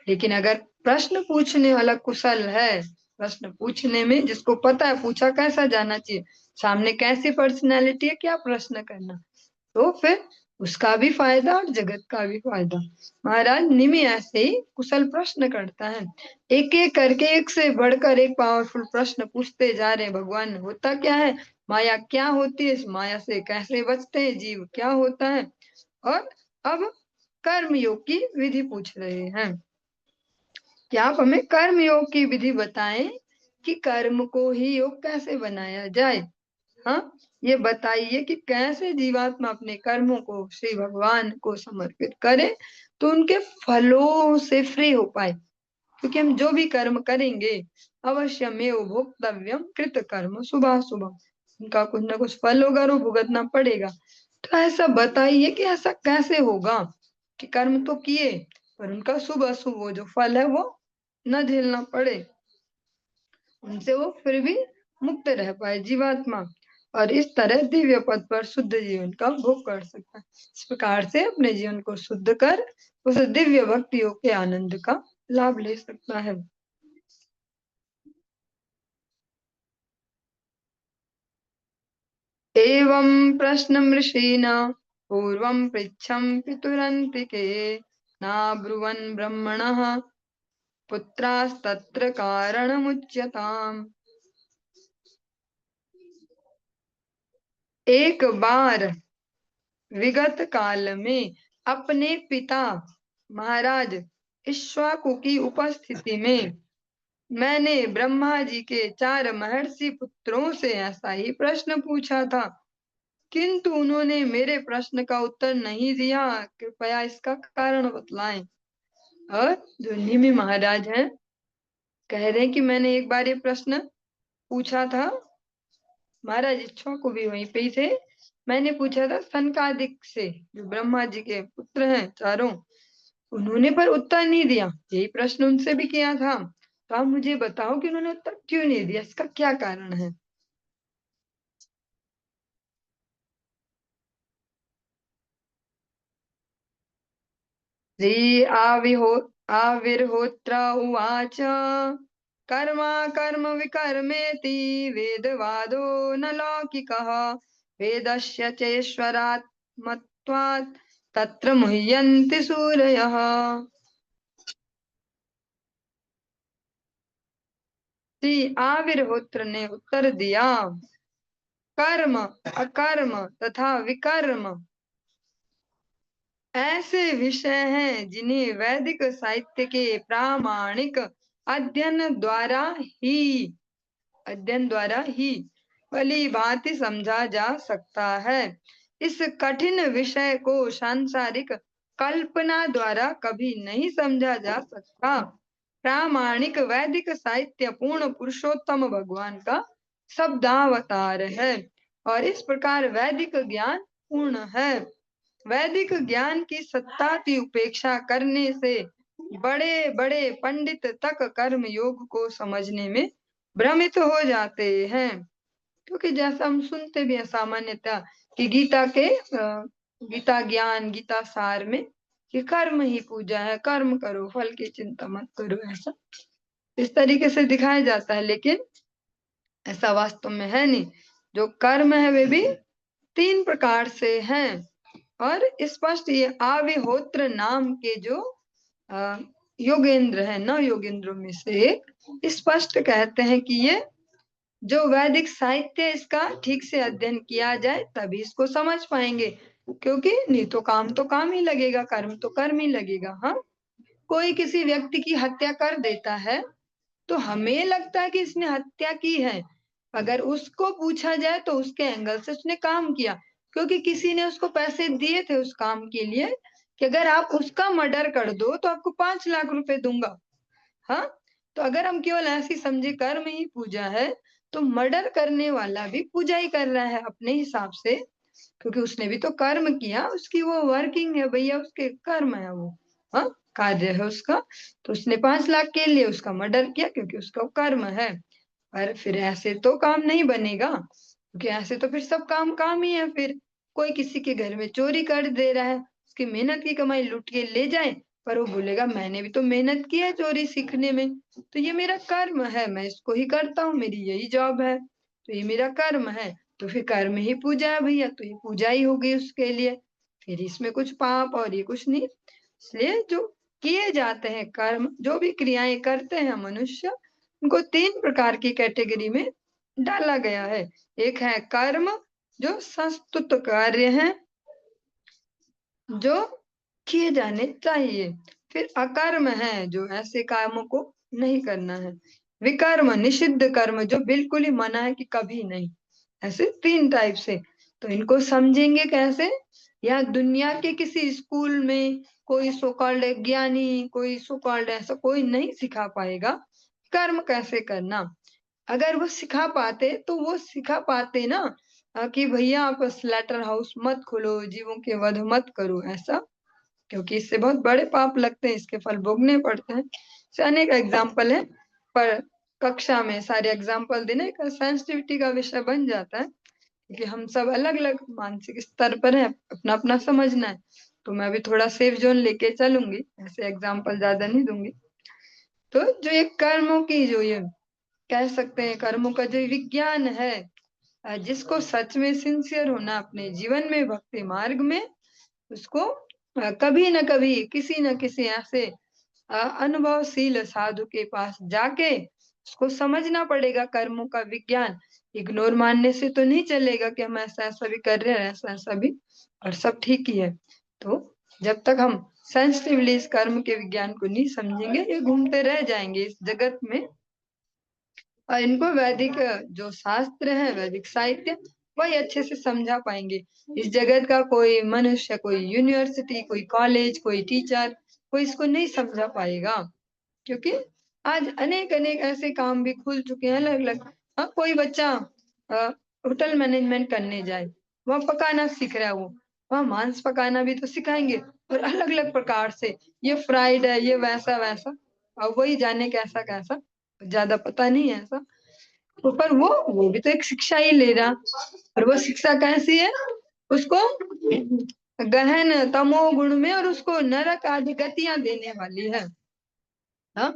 लेकिन अगर प्रश्न पूछने वाला कुशल है, प्रश्न पूछने में जिसको पता है पूछा कैसा जाना चाहिए, सामने कैसी पर्सनैलिटी है, क्या प्रश्न करना, तो फिर उसका भी फायदा और जगत का भी फायदा। महाराज निमि ऐसे ही कुशल प्रश्न करता है, एक एक करके एक से बढ़कर एक पावरफुल प्रश्न पूछते जा रहे हैं। भगवान होता क्या है, माया क्या होती है, इस माया से कैसे बचते हैं, जीव क्या होता है, और अब कर्म योग की विधि पूछ रहे हैं। क्या आप हमें कर्म योग की विधि बताएं कि कर्म को ही योग कैसे बनाया जाए। हाँ, ये बताइए कि कैसे जीवात्मा अपने कर्मों को श्री भगवान को समर्पित करे तो उनके फलों से फ्री हो पाए। क्योंकि हम जो भी कर्म करेंगे अवश्यमेव भोक्तव्यम कृत कर्म शुभा शुभम, उनका कुछ ना कुछ फल होगा और भुगतना पड़ेगा। तो ऐसा बताइए कि ऐसा कैसे होगा कि कर्म तो किए पर उनका शुभ अशुभ वो जो फल है वो न झेलना पड़े, उनसे वो फिर भी मुक्त रह पाए जीवात्मा, और इस तरह दिव्य पद पर शुद्ध जीवन का भोग कर सकता है। इस प्रकार से अपने जीवन को शुद्ध कर उस दिव्य भक्ति योग के आनंद का लाभ ले सकता है। एवं प्रश्न ऋषिण पूर्वं पृच्छं पितुरन्तिके नाब्रुवन् ब्रह्मणः पुत्रास्तत्र कारणमुच्यताम्। एक बार विगत काल में अपने पिता महाराज इक्ष्वाकु की उपस्थिति में मैंने ब्रह्मा जी के 4 महर्षि पुत्रों से ऐसा ही प्रश्न पूछा था, किंतु उन्होंने मेरे प्रश्न का उत्तर नहीं दिया। कृपया इसका कारण बतलाएं। और जो निमि महाराज हैं कह रहे हैं कि मैंने एक बार ये प्रश्न पूछा था, महाराज इक्ष्वाकु भी वहीं पे ही थे, मैंने पूछा था सनकादिक से जो ब्रह्मा जी के पुत्र हैं चारों, उन्होंने पर उत्तर नहीं दिया। यही प्रश्न उनसे भी किया था, तो आप मुझे बताओ कि उन्होंने उत्तर क्यों नहीं दिया, इसका क्या कारण है। श्री आविर्होत्र उवाच कर्मा कर्म विकर्मेति वेदवादो न लौकिकः वेदस्य चेश्वरात्मत्वात् तत्र मुह्यन्ति सूरयः। श्री आविर्होत्र ने उत्तर दिया, कर्म अकर्म तथा विकर्म ऐसे विषय हैं जिन्हें वैदिक साहित्य के प्रामाणिक अध्ययन द्वारा ही भली भांति समझा जा सकता है। इस कठिन विषय को सांसारिक कल्पना द्वारा कभी नहीं समझा जा सकता। प्रामाणिक वैदिक साहित्य पूर्ण पुरुषोत्तम भगवान का शब्दावतार है और इस प्रकार वैदिक ज्ञान पूर्ण है। वैदिक ज्ञान की सत्ता की उपेक्षा करने से बड़े बड़े पंडित तक कर्म योग को समझने में भ्रमित हो जाते हैं। क्योंकि जैसा हम सुनते भी हैं सामान्यतः कि गीता ज्ञान गीता सार में कि कर्म ही पूजा है, कर्म करो फल की चिंता मत करो, ऐसा इस तरीके से दिखाया जाता है, लेकिन ऐसा वास्तव में है नहीं। जो कर्म है वे भी 3 प्रकार से हैं और स्पष्ट ये आविहोत्र नाम के जो अ, योगेंद्र है, 9 योगेंद्रों में से एक स्पष्ट कहते हैं कि ये जो वैदिक साहित्य इसका ठीक से अध्ययन किया जाए तभी इसको समझ पाएंगे। क्योंकि नहीं तो काम ही लगेगा, कर्म तो कर्म ही लगेगा। हाँ, कोई किसी व्यक्ति की हत्या कर देता है तो हमें लगता है कि इसने हत्या की है, अगर उसको पूछा जाए तो उसके एंगल से उसने काम किया, क्योंकि किसी ने उसको पैसे दिए थे उस काम के लिए कि अगर आप उसका मर्डर कर दो तो आपको 5 लाख रुपए दूंगा। हाँ, तो अगर हम केवल ऐसी समझे कर्म ही पूजा है तो मर्डर करने वाला भी पूजा ही कर रहा है अपने हिसाब से, क्योंकि उसने भी तो कर्म किया, उसकी वो वर्किंग है भैया, उसके कर्म है वो। हाँ, कार्य है उसका, तो उसने 5 लाख के लिए उसका मर्डर किया क्योंकि उसका कर्म है। पर फिर ऐसे तो काम नहीं बनेगा, क्योंकि ऐसे तो फिर सब काम काम ही है। फिर कोई किसी के घर में चोरी कर दे रहा है, उसकी मेहनत की कमाई लूट के ले जाए, पर वो बोलेगा मैंने भी तो मेहनत की है चोरी सीखने में, तो ये मेरा कर्म है, मैं इसको ही करता हूँ, मेरी यही जॉब है, तो ये मेरा कर्म है। तो फिर कर्म ही पूजा है भैया, तो ये पूजा ही होगी उसके लिए। फिर इसमें कुछ पाप और ये कुछ नहीं। इसलिए जो किए जाते हैं कर्म, जो भी क्रियाएं करते हैं मनुष्य, उनको 3 प्रकार की कैटेगरी में डाला गया है। एक है कर्म जो संस्तुत कार्य है, जो किए जाने चाहिए। फिर अकर्म है जो ऐसे कामों को नहीं करना है। विकर्म निषिद्ध कर्म जो बिल्कुल ही मना है कि कभी नहीं। ऐसे 3 टाइप से। तो इनको समझेंगे कैसे? या दुनिया के किसी स्कूल में कोई सो कॉल्ड ज्ञानी, कोई सो कॉल्ड ऐसा कोई नहीं सिखा पाएगा कर्म कैसे करना। अगर वो सिखा पाते तो वो सिखा पाते ना कि भैया आप स्लैटर हाउस मत खोलो, जीवों के वध मत करो ऐसा, क्योंकि इससे बहुत बड़े पाप लगते हैं, इसके फल भोगने पड़ते हैं। से अनेक एग्जाम्पल है, पर कक्षा में सारे एग्जाम्पल देने का सेंसिटिविटी का विषय बन जाता है, क्योंकि हम सब अलग अलग मानसिक स्तर पर हैं, अपना अपना समझना है। तो मैं अभी थोड़ा सेफ जोन लेके चलूंगी, ऐसे एग्जाम्पल ज्यादा नहीं दूंगी। तो जो ये कर्मों की जो ये कह सकते हैं, कर्मों का जो विज्ञान है, जिसको सच में सिंसियर होना अपने जीवन में भक्ति मार्ग में, उसको कभी न कभी किसी न किसी ऐसे अनुभवशील साधु के पास जाके उसको समझना पड़ेगा कर्मों का विज्ञान। इग्नोर मानने से तो नहीं चलेगा कि हम ऐसा ऐसा भी कर रहे हैं, ऐसा ऐसा भी और सब ठीक ही है। तो जब तक हम सेंसिटिवली इस कर्म के विज्ञान को नहीं समझेंगे, ये घूमते रह जाएंगे इस जगत में। और इनको वैदिक जो शास्त्र है, वैदिक साहित्य, वही अच्छे से समझा पाएंगे। इस जगत का कोई मनुष्य, कोई यूनिवर्सिटी, कोई कॉलेज, कोई टीचर, कोई इसको नहीं समझा पाएगा, क्योंकि आज अनेक अनेक ऐसे काम भी खुल चुके हैं अलग अलग। हाँ, कोई बच्चा होटल मैनेजमेंट करने जाए, वहाँ पकाना सीख रहा है, वो वहाँ मांस पकाना भी तो सिखाएंगे, और अलग अलग प्रकार से, ये फ्राइड है, ये वैसा वैसा, और वही जाने कैसा कैसा, ज्यादा पता नहीं है ऐसा। तो पर वो भी तो एक शिक्षा ही ले रहा, और वो शिक्षा कैसी है? उसको गहन तमोगुण में और उसको नरक आदि गतियां देने वाली है। हाँ,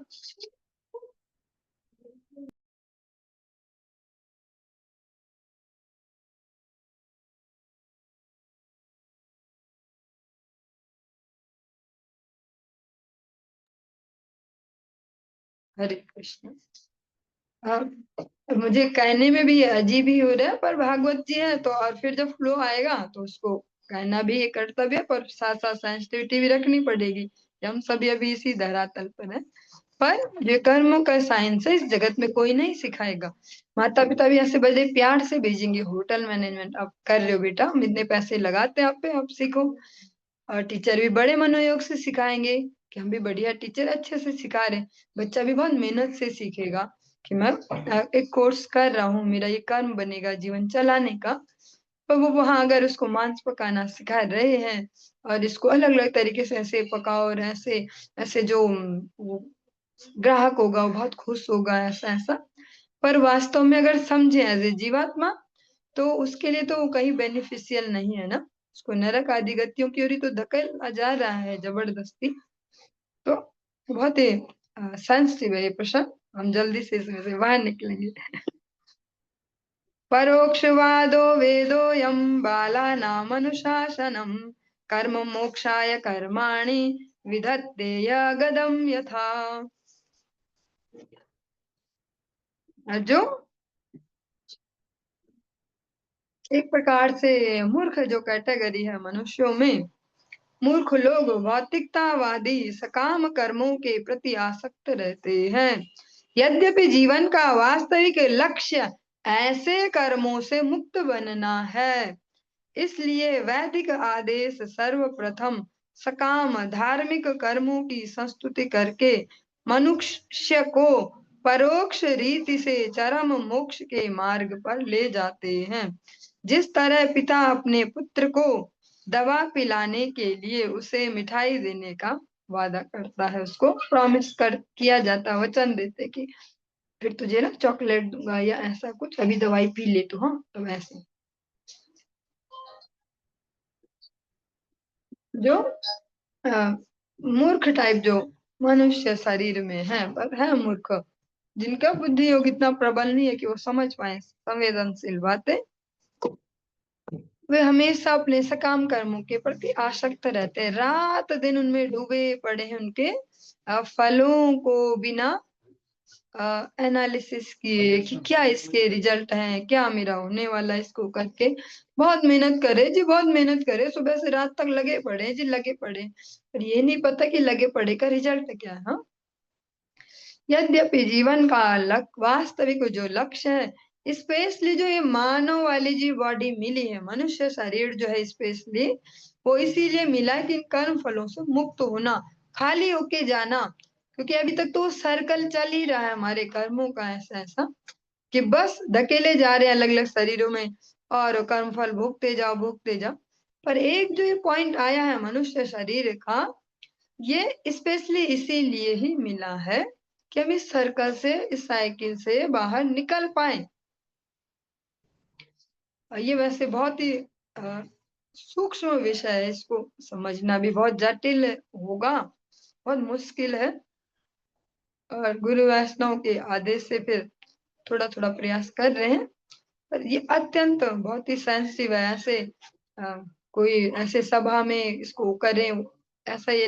हरे कृष्ण। मुझे कहने में भी अजीब ही हो रहा है, पर भागवत जी है तो, और फिर जब फ्लो आएगा तो उसको कहना भी एक कर्तव्य है, पर साथ साथ सेंसिटिविटी भी रखनी पड़ेगी कि हम सभी अभी इसी धरातल पर है। पर ये कर्मों का साइंस है, इस जगत में कोई नहीं सिखाएगा। माता पिता भी ऐसे बड़े प्यार से भेजेंगे, होटल मैनेजमेंट आप कर रहे हो बेटा, हम इतने पैसे लगाते हैं आप पे, आप सीखो। और टीचर भी बड़े मनोयोग से सिखाएंगे कि हम भी बढ़िया टीचर अच्छे से सिखा रहे हैं। बच्चा भी बहुत मेहनत से सीखेगा कि मैं एक कोर्स कर रहा हूँ, मेरा ये कर्म बनेगा जीवन चलाने का। पर वो वहां अगर उसको मांस पकाना सिखा रहे हैं, और इसको अलग अलग तरीके से ऐसे पकाओ, और ऐसे ऐसे जो वो ग्राहक होगा वो बहुत खुश होगा, ऐसा ऐसा। पर वास्तव में अगर समझे एज ए जीवात्मा, तो उसके लिए तो वो कहीं बेनिफिशियल नहीं है ना। उसको नरक आदि गतियों की ओर ही तो धकेला जा रहा है जबरदस्ती। तो बहुत ही सेंसिटिव है ये प्रश्न, हम जल्दी से इसमें से बाहर निकलेंगे। परोक्षवादो वेदोऽयं बालानामनुशासनम् कर्म मोक्षाय कर्माणि विधत्ते यगदं यथा। जो एक प्रकार से मूर्ख जो कैटेगरी है मनुष्यों में, मूर्ख लोग भौतिकतावादी सकाम कर्मों के प्रति आसक्त रहते हैं। यद्यपि जीवन का वास्तविक लक्ष्य ऐसे कर्मों से मुक्त बनना है, इसलिए वैदिक आदेश सर्वप्रथम सकाम धार्मिक कर्मों की संस्तुति करके मनुष्य को परोक्ष रीति से चरम मोक्ष के मार्ग पर ले जाते हैं। जिस तरह पिता अपने पुत्र को दवा पिलाने के लिए उसे मिठाई देने का वादा करता है, उसको प्रॉमिस कर किया जाता है, वचन देते कि फिर तुझे ना चॉकलेट दूंगा या ऐसा कुछ, अभी दवाई पी ले तो, हाँ तो ऐसे। जो मूर्ख टाइप जो मनुष्य शरीर में है, पर है मूर्ख, जिनका बुद्धि योग इतना प्रबल नहीं है कि वो समझ पाए संवेदनशील बातें। वे हमेशा अपने सकाम कर्मों के प्रति आसक्त रहते हैं, रात दिन उनमें डूबे पड़े हैं, उनके फलों को बिना एनालिसिस किए कि क्या इसके रिजल्ट हैं, क्या मेरा होने वाला है इसको करके। बहुत मेहनत करे जी, बहुत मेहनत करे, सुबह से रात तक लगे पड़े जी, लगे पड़े, पर ये नहीं पता कि लगे पड़े का रिजल्ट क्या है। हाँ? यद्यपि जीवन का वास्तविक जो लक्ष्य है, स्पेशली जो ये मानव वाली जी बॉडी मिली है, मनुष्य शरीर जो है स्पेशली, वो इसीलिए मिला है कि इन कर्म फलों से मुक्त होना, खाली होके जाना। क्योंकि अभी तक तो सर्कल चल ही रहा है हमारे कर्मों का, ऐसा ऐसा कि बस धकेले जा रहे हैं अलग अलग शरीरों में, और कर्म फल भोगते जाओ भोगते जाओ। पर एक जो ये पॉइंट आया है मनुष्य शरीर का, ये स्पेशली इसीलिए ही मिला है कि हम इस सर्कल से, इस साइकिल से बाहर निकल पाए। ये वैसे बहुत ही अ, सूक्ष्म विषय है, इसको समझना भी बहुत जटिल होगा, बहुत मुश्किल है। और गुरु वैष्णव के आदेश से फिर थोड़ा थोड़ा प्रयास कर रहे हैं, पर ये अत्यंत बहुत ही सेंसिटिव है। ऐसे कोई ऐसे सभा में इसको करें, ऐसा ये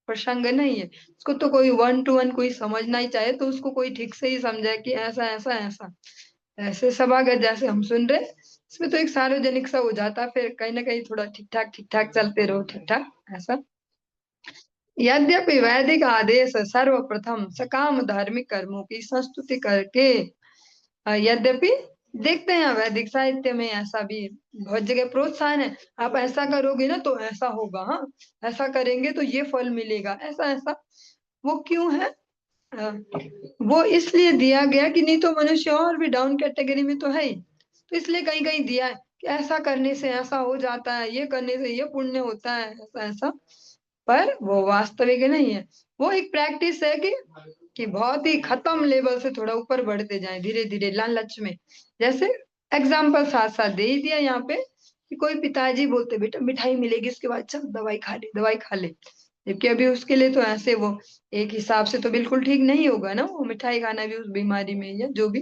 प्रसंग नहीं है। इसको तो कोई 1 to 1 कोई समझना ही चाहे तो उसको कोई ठीक से ही समझे कि ऐसा ऐसा ऐसा। ऐसे सभागत जैसे हम सुन रहे, इसमें तो एक सार्वजनिक सा हो जाता, फिर कहीं ना कहीं थोड़ा ठीक ठाक चलते रहो, ठीक ठाक ऐसा। यद्यपि वैदिक आदेश सर्वप्रथम सकाम धार्मिक कर्मों की संस्तुति करके, यद्यपि देखते हैं वैदिक साहित्य में ऐसा भी बहुत जगह प्रोत्साहन है, आप ऐसा करोगे ना तो ऐसा होगा, हाँ ऐसा करेंगे तो ये फल मिलेगा, ऐसा ऐसा। वो क्यों है? अ, वो इसलिए दिया गया कि नहीं तो मनुष्य और भी डाउन कैटेगरी में तो है ही, तो इसलिए कहीं कहीं दिया है कि ऐसा करने से ऐसा हो जाता है, ये करने से ये पुण्य होता है, ऐसा ऐसा। पर वो वास्तविक नहीं है, वो एक प्रैक्टिस है कि बहुत ही खत्म लेवल से थोड़ा ऊपर बढ़ते जाएं धीरे धीरे लालच में। जैसे एग्जाम्पल साथ साथ दे ही दिया यहाँ पे कि कोई पिताजी बोलते बेटा मिठाई मिलेगी, इसके बाद चल दवाई खा ले, दवाई खा ले। जबकि अभी उसके लिए तो ऐसे वो एक हिसाब से तो बिल्कुल ठीक नहीं होगा ना, वो मिठाई खाना भी उस बीमारी में या जो भी।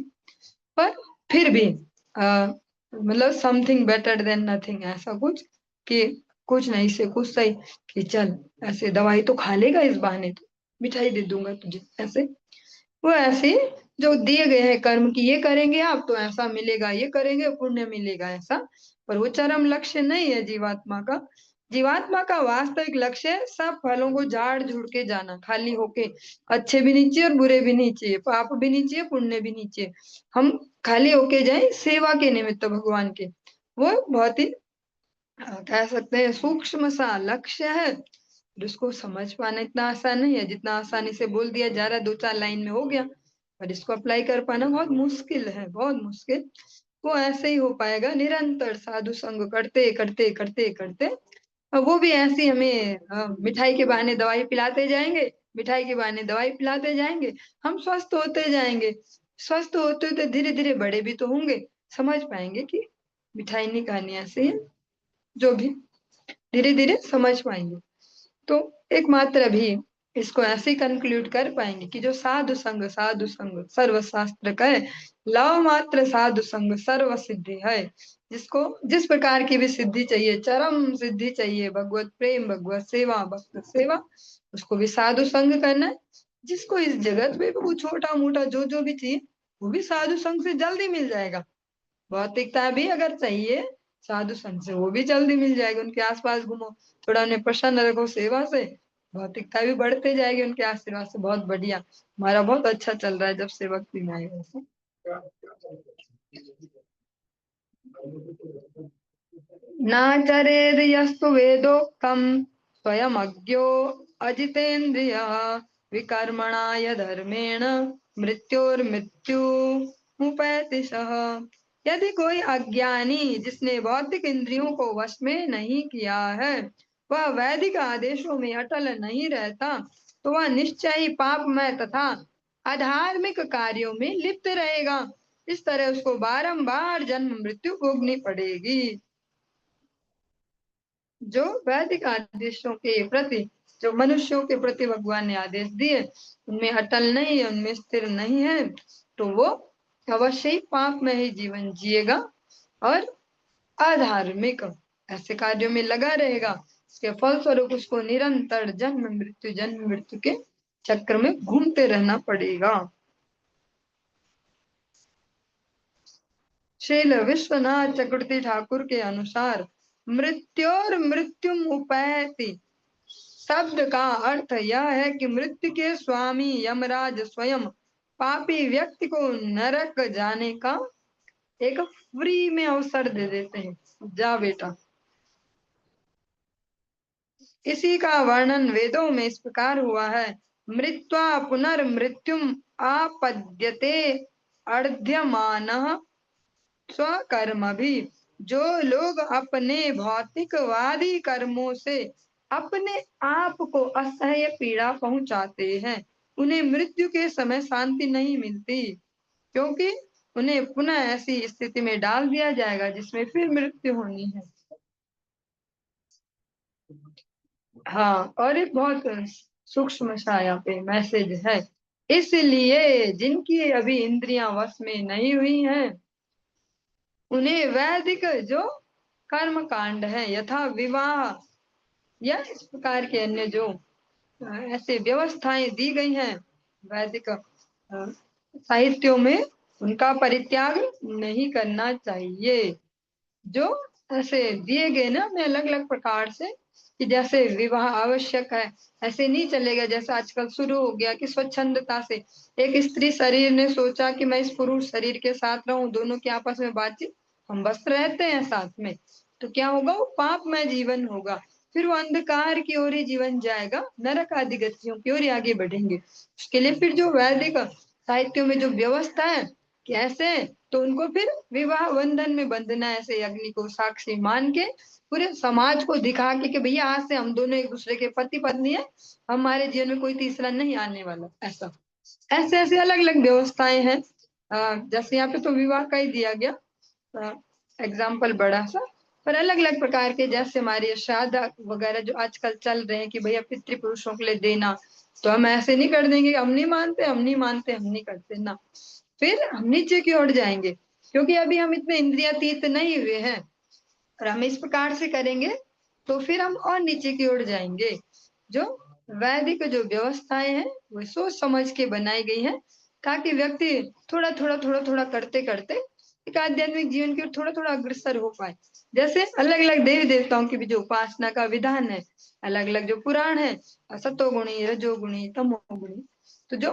पर फिर भी मतलब समथिंग बेटर देन नथिंग, ऐसा कुछ कि कुछ नहीं से कुछ सही, कि चल ऐसे दवाई तो खा लेगा इस बहाने, तो मिठाई दे दूंगा तुझे, ऐसे। वो ऐसे जो दिए गए हैं कर्म की, ये करेंगे आप तो ऐसा मिलेगा, ये करेंगे पुण्य मिलेगा, ऐसा। पर वो चरम लक्ष्य नहीं है जीवात्मा का। जीवात्मा का वास्तविक लक्ष्य है सब फलों को झाड़ झुड़ के जाना, खाली होके। अच्छे भी नहीं चाहिए और बुरे भी नहीं चाहिए, पाप भी नहीं चाहिए, पुण्य भी नहीं चाहिए। हम खाली होके जाए सेवा के निमित्त भगवान के। वो बहुत ही कह सकते हैं सूक्ष्म सा लक्ष्य है, और उसको समझ पाना इतना आसान नहीं है, जितना आसानी से बोल दिया जा रहा है 2 4 लाइन में हो गया। पर इसको अप्लाई कर पाना बहुत मुश्किल है, बहुत मुश्किल। वो ऐसे ही हो पाएगा निरंतर साधु संग करते करते करते करते। और वो भी ऐसी हमें मिठाई के बहाने दवाई पिलाते जाएंगे, मिठाई के बहाने दवाई पिलाते जाएंगे, हम स्वस्थ होते जाएंगे। स्वस्थ होते होते धीरे धीरे बड़े भी तो होंगे, समझ पाएंगे कि मिठाई नहीं खानी, ऐसे है जो भी धीरे धीरे समझ पाएंगे। तो एकमात्र अभी इसको ऐसे ही कंक्लूड कर पाएंगे कि जो साधु संग सर्व शास्त्र कहे, लव मात्र साधु संग सर्व सिद्धि है। जिसको जिस प्रकार की भी सिद्धि चाहिए, चरम सिद्धि चाहिए, भगवत प्रेम, भगवत सेवा, भक्त सेवा, उसको भी साधु संग करना है। जिसको इस जगत में भी वो छोटा मोटा जो जो भी चाहिए, वो भी साधु संग से जल्दी मिल जाएगा। भौतिकता भी अगर चाहिए, साधु संत से वो भी जल्दी मिल जाएगी। उनके आसपास घूमो, थोड़ा उन्हें प्रसन्न रखो सेवा से, भौतिकता भी बढ़ते जाएगी उनके आशीर्वाद से। बहुत बढ़िया, हमारा बहुत अच्छा चल रहा है जब से भक्ति में आए वैसे। नाचरेद यस्तु वेदोक्तम स्वयं अज्ञो अजितेन्द्रिय विकर्मणाय धर्मेण मृत्योर्मृत्यु मुपैति सः। यदि कोई अज्ञानी जिसने भौतिक इंद्रियों को वश में नहीं किया है, वह वैदिक आदेशों में अटल नहीं रहता, तो वह निश्चय ही पापमय तथा अधार्मिक कार्यों में लिप्त रहेगा। इस तरह उसको बारंबार जन्म मृत्यु भोगनी पड़ेगी। जो वैदिक आदेशों के प्रति, जो मनुष्यों के प्रति भगवान ने आदेश दिए, उनमें अटल नहीं है, उनमें स्थिर नहीं है, तो वो अवश्य ही पाप में ही जीवन जिएगा। और अधार्मिक ऐसे कार्यों में लगा रहेगा, इसके फलस्वरूप उसको निरंतर जन्म मृत्यु के चक्र में घूमते रहना पड़ेगा। श्रील विश्वनाथ चक्रवर्ती ठाकुर के अनुसार मृत्योर मृत्युम उपैति शब्द का अर्थ यह है कि मृत्यु के स्वामी यमराज स्वयं पापी व्यक्ति को नरक जाने का एक फ्री में अवसर दे देते हैं, जा बेटा। इसी का वर्णन वेदों में इस प्रकार हुआ है, मृत्वा पुनर्मृत्युम आपद्यते अर्ध्यमानः स्वकर्म भी। जो लोग अपने भौतिकवादी कर्मों से अपने आप को असह्य पीड़ा पहुंचाते हैं, उन्हें मृत्यु के समय शांति नहीं मिलती, क्योंकि उन्हें पुनः ऐसी स्थिति में डाल दिया जाएगा जिसमें फिर मृत्यु होनी है। हाँ, और एक बहुत सूक्ष्म सा यहाँ पे मैसेज है। इसलिए जिनकी अभी इंद्रियां वश में नहीं हुई हैं, उन्हें वैदिक जो कर्म कांड है यथा विवाह या इस प्रकार के अन्य जो ऐसे व्यवस्थाएं दी गई हैं वैदिक साहित्यों में, उनका परित्याग नहीं करना चाहिए। जो ऐसे दिए गए ना हमें अलग अलग प्रकार से, कि जैसे विवाह आवश्यक है, ऐसे नहीं चलेगा जैसे आजकल शुरू हो गया कि स्वच्छंदता से एक स्त्री शरीर ने सोचा कि मैं इस पुरुष शरीर के साथ रहूं, दोनों की आपस में बातचीत, हम बस रहते हैं साथ में, तो क्या होगा, वो पापमय जीवन होगा, फिर वो अंधकार की ओर ही जीवन जाएगा, नरक आदि गतियों की ओर ही आगे बढ़ेंगे। उसके लिए फिर जो वैदिक साहित्यों में जो व्यवस्था है कैसे, तो उनको फिर विवाह बंधन में बंधना, ऐसे अग्नि को साक्षी मान के पूरे समाज को दिखा के कि भैया आज से हम दोनों एक दूसरे के पति पत्नी है, हमारे जीवन में कोई तीसरा नहीं आने वाला, ऐसा ऐसे ऐसे अलग अलग व्यवस्थाएं हैं। जैसे यहाँ पे तो विवाह का ही दिया गया एग्जाम्पल बड़ा सा, पर अलग अलग प्रकार के जैसे हमारी श्राद्ध वगैरह जो आजकल चल रहे हैं कि भैया पितृपुरुषों के लिए देना, तो हम ऐसे नहीं कर देंगे, हम नहीं मानते हम नहीं मानते हम नहीं करते ना, फिर हम नीचे की ओर जाएंगे, क्योंकि अभी हम इतने इंद्रियातीत नहीं हुए हैं, और हम इस प्रकार से करेंगे तो फिर हम और नीचे की ओर जाएंगे। जो वैदिक जो व्यवस्थाएं हैं वो सोच समझ के बनाई गई है, ताकि व्यक्ति थोड़ा थोड़ा करते करते एक आध्यात्मिक जीवन की ओर थोड़ा थोड़ा अग्रसर हो पाए। जैसे अलग अलग देवी देवताओं की भी जो उपासना का विधान है, अलग अलग जो पुराण है, सतोगुणी रजोगुणी तमोगुणी, तो जो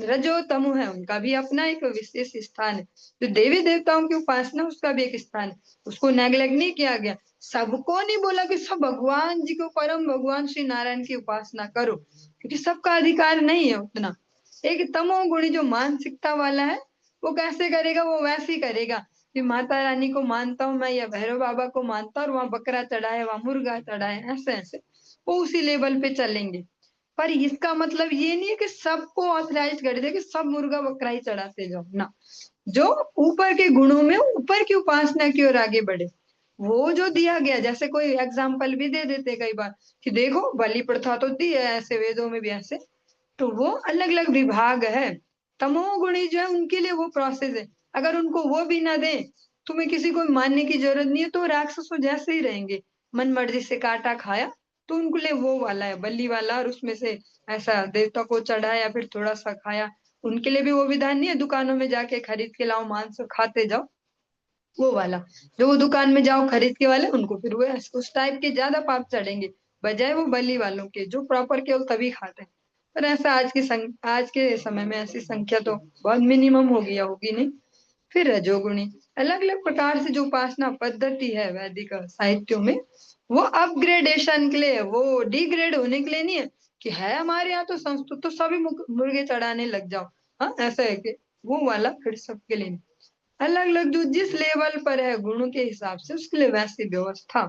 रजो तमो है उनका भी अपना एक विशेष स्थान है, जो देवी देवताओं की उपासना उसका भी एक स्थान है, उसको नेग्लेक्ट नहीं किया गया। सबको नहीं बोला कि सब भगवान जी को, परम भगवान श्री नारायण की उपासना करो, क्योंकि सबका अधिकार नहीं है उतना। एक तमोगुणी जो मानसिकता वाला है वो कैसे करेगा, वो वैसे ही करेगा कि माता रानी को मानता हूं मैं, या भैरव बाबा को मानता हूं और वहां बकरा चढ़ाए वहां मुर्गा चढ़ाए, ऐसे ऐसे वो उसी लेवल पे चलेंगे। पर इसका मतलब ये नहीं है कि सबको ऑथराइज कर दे कि सब मुर्गा बकरा ही चढ़ाते जाओ ना, जो ऊपर के गुणों में ऊपर की उपासना की ओर आगे बढ़े, वो जो दिया गया, जैसे कोई एग्जाम्पल भी दे देते कई बार कि देखो बलि प्रथा तो दी है, ऐसे वेदों में भी ऐसे, तो वो अलग अलग विभाग है। तमोगुणी जो है उनके लिए वो प्रोसेस है, अगर उनको वो भी ना दे, तुम्हें किसी को मानने की जरूरत नहीं है, तो राक्षसों जैसे ही रहेंगे, मन मर्जी से काटा खाया, तो उनके लिए वो वाला है बलि वाला, और उसमें से ऐसा देवता को चढ़ाया फिर थोड़ा सा खाया, उनके लिए भी वो विधान नहीं है दुकानों में जाके खरीद के लाओ मांस खाते जाओ, वो वाला, जो वो दुकान में जाओ खरीद के वाले उनको फिर वो उस टाइप के ज्यादा पाप चढ़ेंगे, बजाय वो बलि वालों के जो प्रॉपर केवल तभी खाते हैं। पर ऐसा आज के समय में ऐसी संख्या तो बहुत मिनिमम हो गया होगी नहीं। फिर रजोगुणी, अलग अलग प्रकार से जो उपासना पद्धति है वैदिक साहित्यों में, वो अपग्रेडेशन के लिए, वो डिग्रेड होने के लिए नहीं है कि है हमारे यहाँ तो संस्कृत तो सभी मुर्गे चढ़ाने लग जाओ, हाँ ऐसा है कि वो वाला फिर सबके लिए नहीं। अलग अलग जो जिस लेवल पर है गुणों के हिसाब से उसके लिए वैसी व्यवस्था,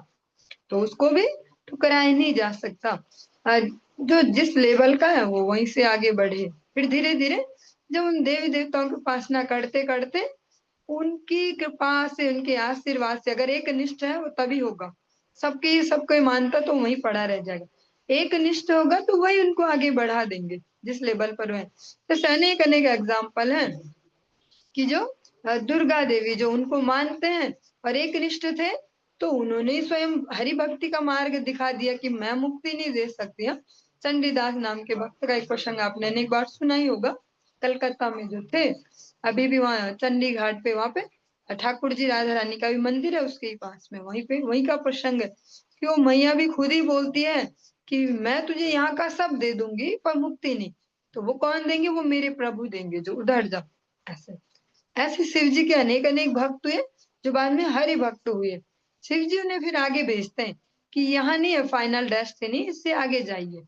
तो उसको भी ठुकराया नहीं जा सकता। जो जिस लेवल का है वो वहीं से आगे बढ़े, फिर धीरे धीरे जब उन देवी देवताओं की उपासना करते करते उनकी कृपा से उनके आशीर्वाद से अगर एक निष्ठ है वो तभी होगा, सबकी सबको मानता तो वहीं पड़ा रह जाएगा, एक निष्ठ होगा तो वही उनको आगे बढ़ा देंगे जिस लेवल पर है। तो अनेक अनेक एग्जाम्पल है कि जो दुर्गा देवी जो उनको मानते हैं, और एक निष्ठ थे तो उन्होंने ही स्वयं हरि भक्ति का मार्ग दिखा दिया कि मैं मुक्ति नहीं दे सकती। हाँ, चंडीदास नाम के भक्त का एक प्रसंग आपने अनेक बार सुना ही होगा। कलकत्ता में जो थे, अभी भी वहाँ चंडी घाट पे, वहां पे ठाकुर जी राधा रानी का भी मंदिर है उसके ही पास में, वहीं पे वहीं का प्रसंग है कि वो मैया भी खुद ही बोलती है कि मैं तुझे यहाँ का सब दे दूंगी पर मुक्ति नहीं। तो वो कौन देंगे? वो मेरे प्रभु देंगे जो उधर जाओ। ऐसे ऐसे शिव जी के अनेक अनेक भक्त हुए जो बाद में हरि भक्त हुए। शिव जी उन्हें फिर आगे भेजते हैं कि यहाँ नहीं है फाइनल डेस्टिनी, इससे आगे जाइए।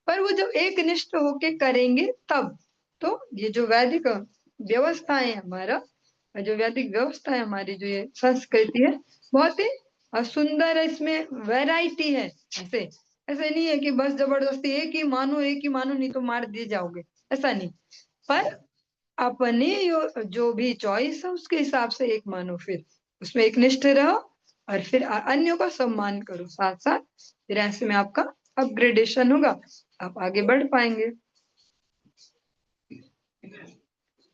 पर वो जब एक निष्ठ होके करेंगे तब। तो ये जो वैदिक व्यवस्था है हमारा, जो वैदिक व्यवस्था है हमारी, जो ये संस्कृति है, बहुत ही सुंदर है, इसमें वैरायटी है। ऐसे ऐसे नहीं है कि बस जबरदस्ती एक ही मानो नहीं तो मार दिए जाओगे, ऐसा नहीं। पर अपने जो भी चॉइस है उसके हिसाब से एक मानो, फिर उसमें एक निष्ठ रहो और फिर अन्यों का सम्मान करो साथ साथ। फिर ऐसे में आपका अपग्रेडेशन होगा, आप आगे बढ़ पाएंगे।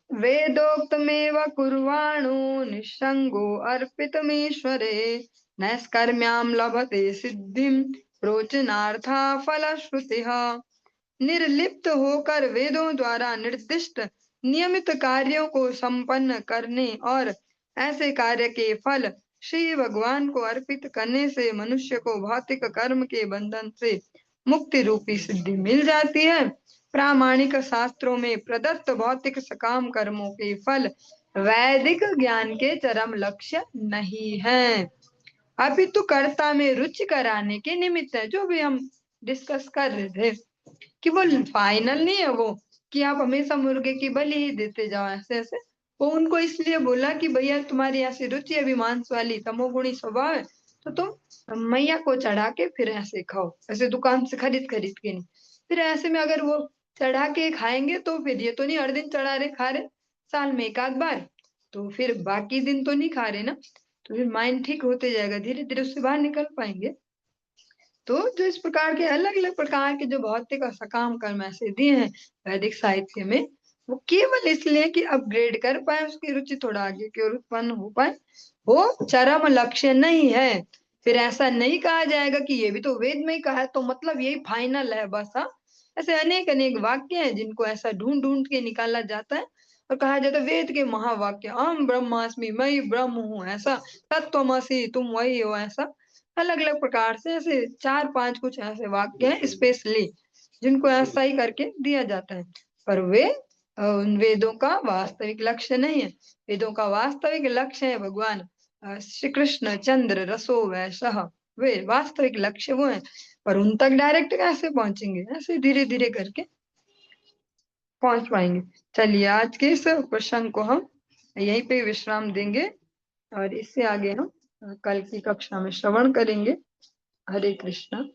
वेदोक्तमेव कुर्वाणो निस्संगो अर्पितमीश्वरे नैष्कर्म्यां लभते सिद्धिं रोचनार्था फलश्रुतिः। निर्लिप्त होकर वेदों द्वारा निर्दिष्ट नियमित कार्यों को संपन्न करने और ऐसे कार्य के फल श्री भगवान को अर्पित करने से मनुष्य को भौतिक कर्म के बंधन से मुक्ति रूपी सिद्धि मिल जाती है। प्रामाणिक शास्त्रों में प्रदत्त भौतिक सकाम कर्मों के फल वैदिक ज्ञान के चरम लक्ष्य नहीं है, अपितु कर्ता में रुचि कराने के निमित्त है। जो भी हम डिस्कस कर रहे थे कि वो फाइनल नहीं है वो, कि आप हमेशा मुर्गे की बलि ही देते जाओ ऐसे ऐसे। वो उनको इसलिए बोला कि भैया तुम्हारी ऐसी रुचि है, मांस वाली तमोगुणी स्वभाव है, तो तुम मैया को चढ़ा के फिर ऐसे खाओ, ऐसे दुकान से खरीद खरीद के नहीं। फिर ऐसे में अगर वो चढ़ा के खाएंगे तो फिर ये तो नहीं हर दिन चढ़ा रहे खा रहे, साल में एक आध बार, तो फिर बाकी दिन तो नहीं खा रहे ना। तो फिर माइंड ठीक होते जाएगा, धीरे धीरे उससे बाहर निकल पाएंगे। तो जो इस प्रकार के अलग अलग प्रकार के जो भौतिक और सकाम कर्म ऐसे दिए हैं वैदिक साहित्य में, वो केवल इसलिए कि अपग्रेड कर पाए, उसकी रुचि थोड़ा आगे की ओर उत्पन्न हो पाए, वो चरम लक्ष्य नहीं है। फिर ऐसा नहीं कहा जाएगा कि ये भी तो वेद में ही कहा है तो मतलब यही फाइनल है बस। हाँ, ऐसे अनेक अनेक वाक्य हैं जिनको ऐसा ढूंढ ढूंढ के निकाला जाता है और कहा जाता है वेद के महावाक्य, अहम ब्रह्मास्मि मैं ही ब्रह्म हूँ, ऐसा तत्त्वमसि तुम वही हो, ऐसा अलग अलग प्रकार से ऐसे चार पांच कुछ ऐसे वाक्य हैं स्पेशली जिनको ऐसा ही करके दिया जाता है। पर वे उन वेदों का वास्तविक लक्ष्य नहीं है। वेदों का वास्तविक लक्ष्य है भगवान श्री कृष्ण चंद्र रसो वैसह, वे वास्तविक लक्ष्य वो है। पर उन तक डायरेक्ट कैसे पहुंचेंगे? ऐसे धीरे धीरे करके पहुंच पाएंगे। चलिए आज के इस प्रसंग को हम यहीं पे विश्राम देंगे और इससे आगे हम कल की कक्षा में श्रवण करेंगे। हरे कृष्णा।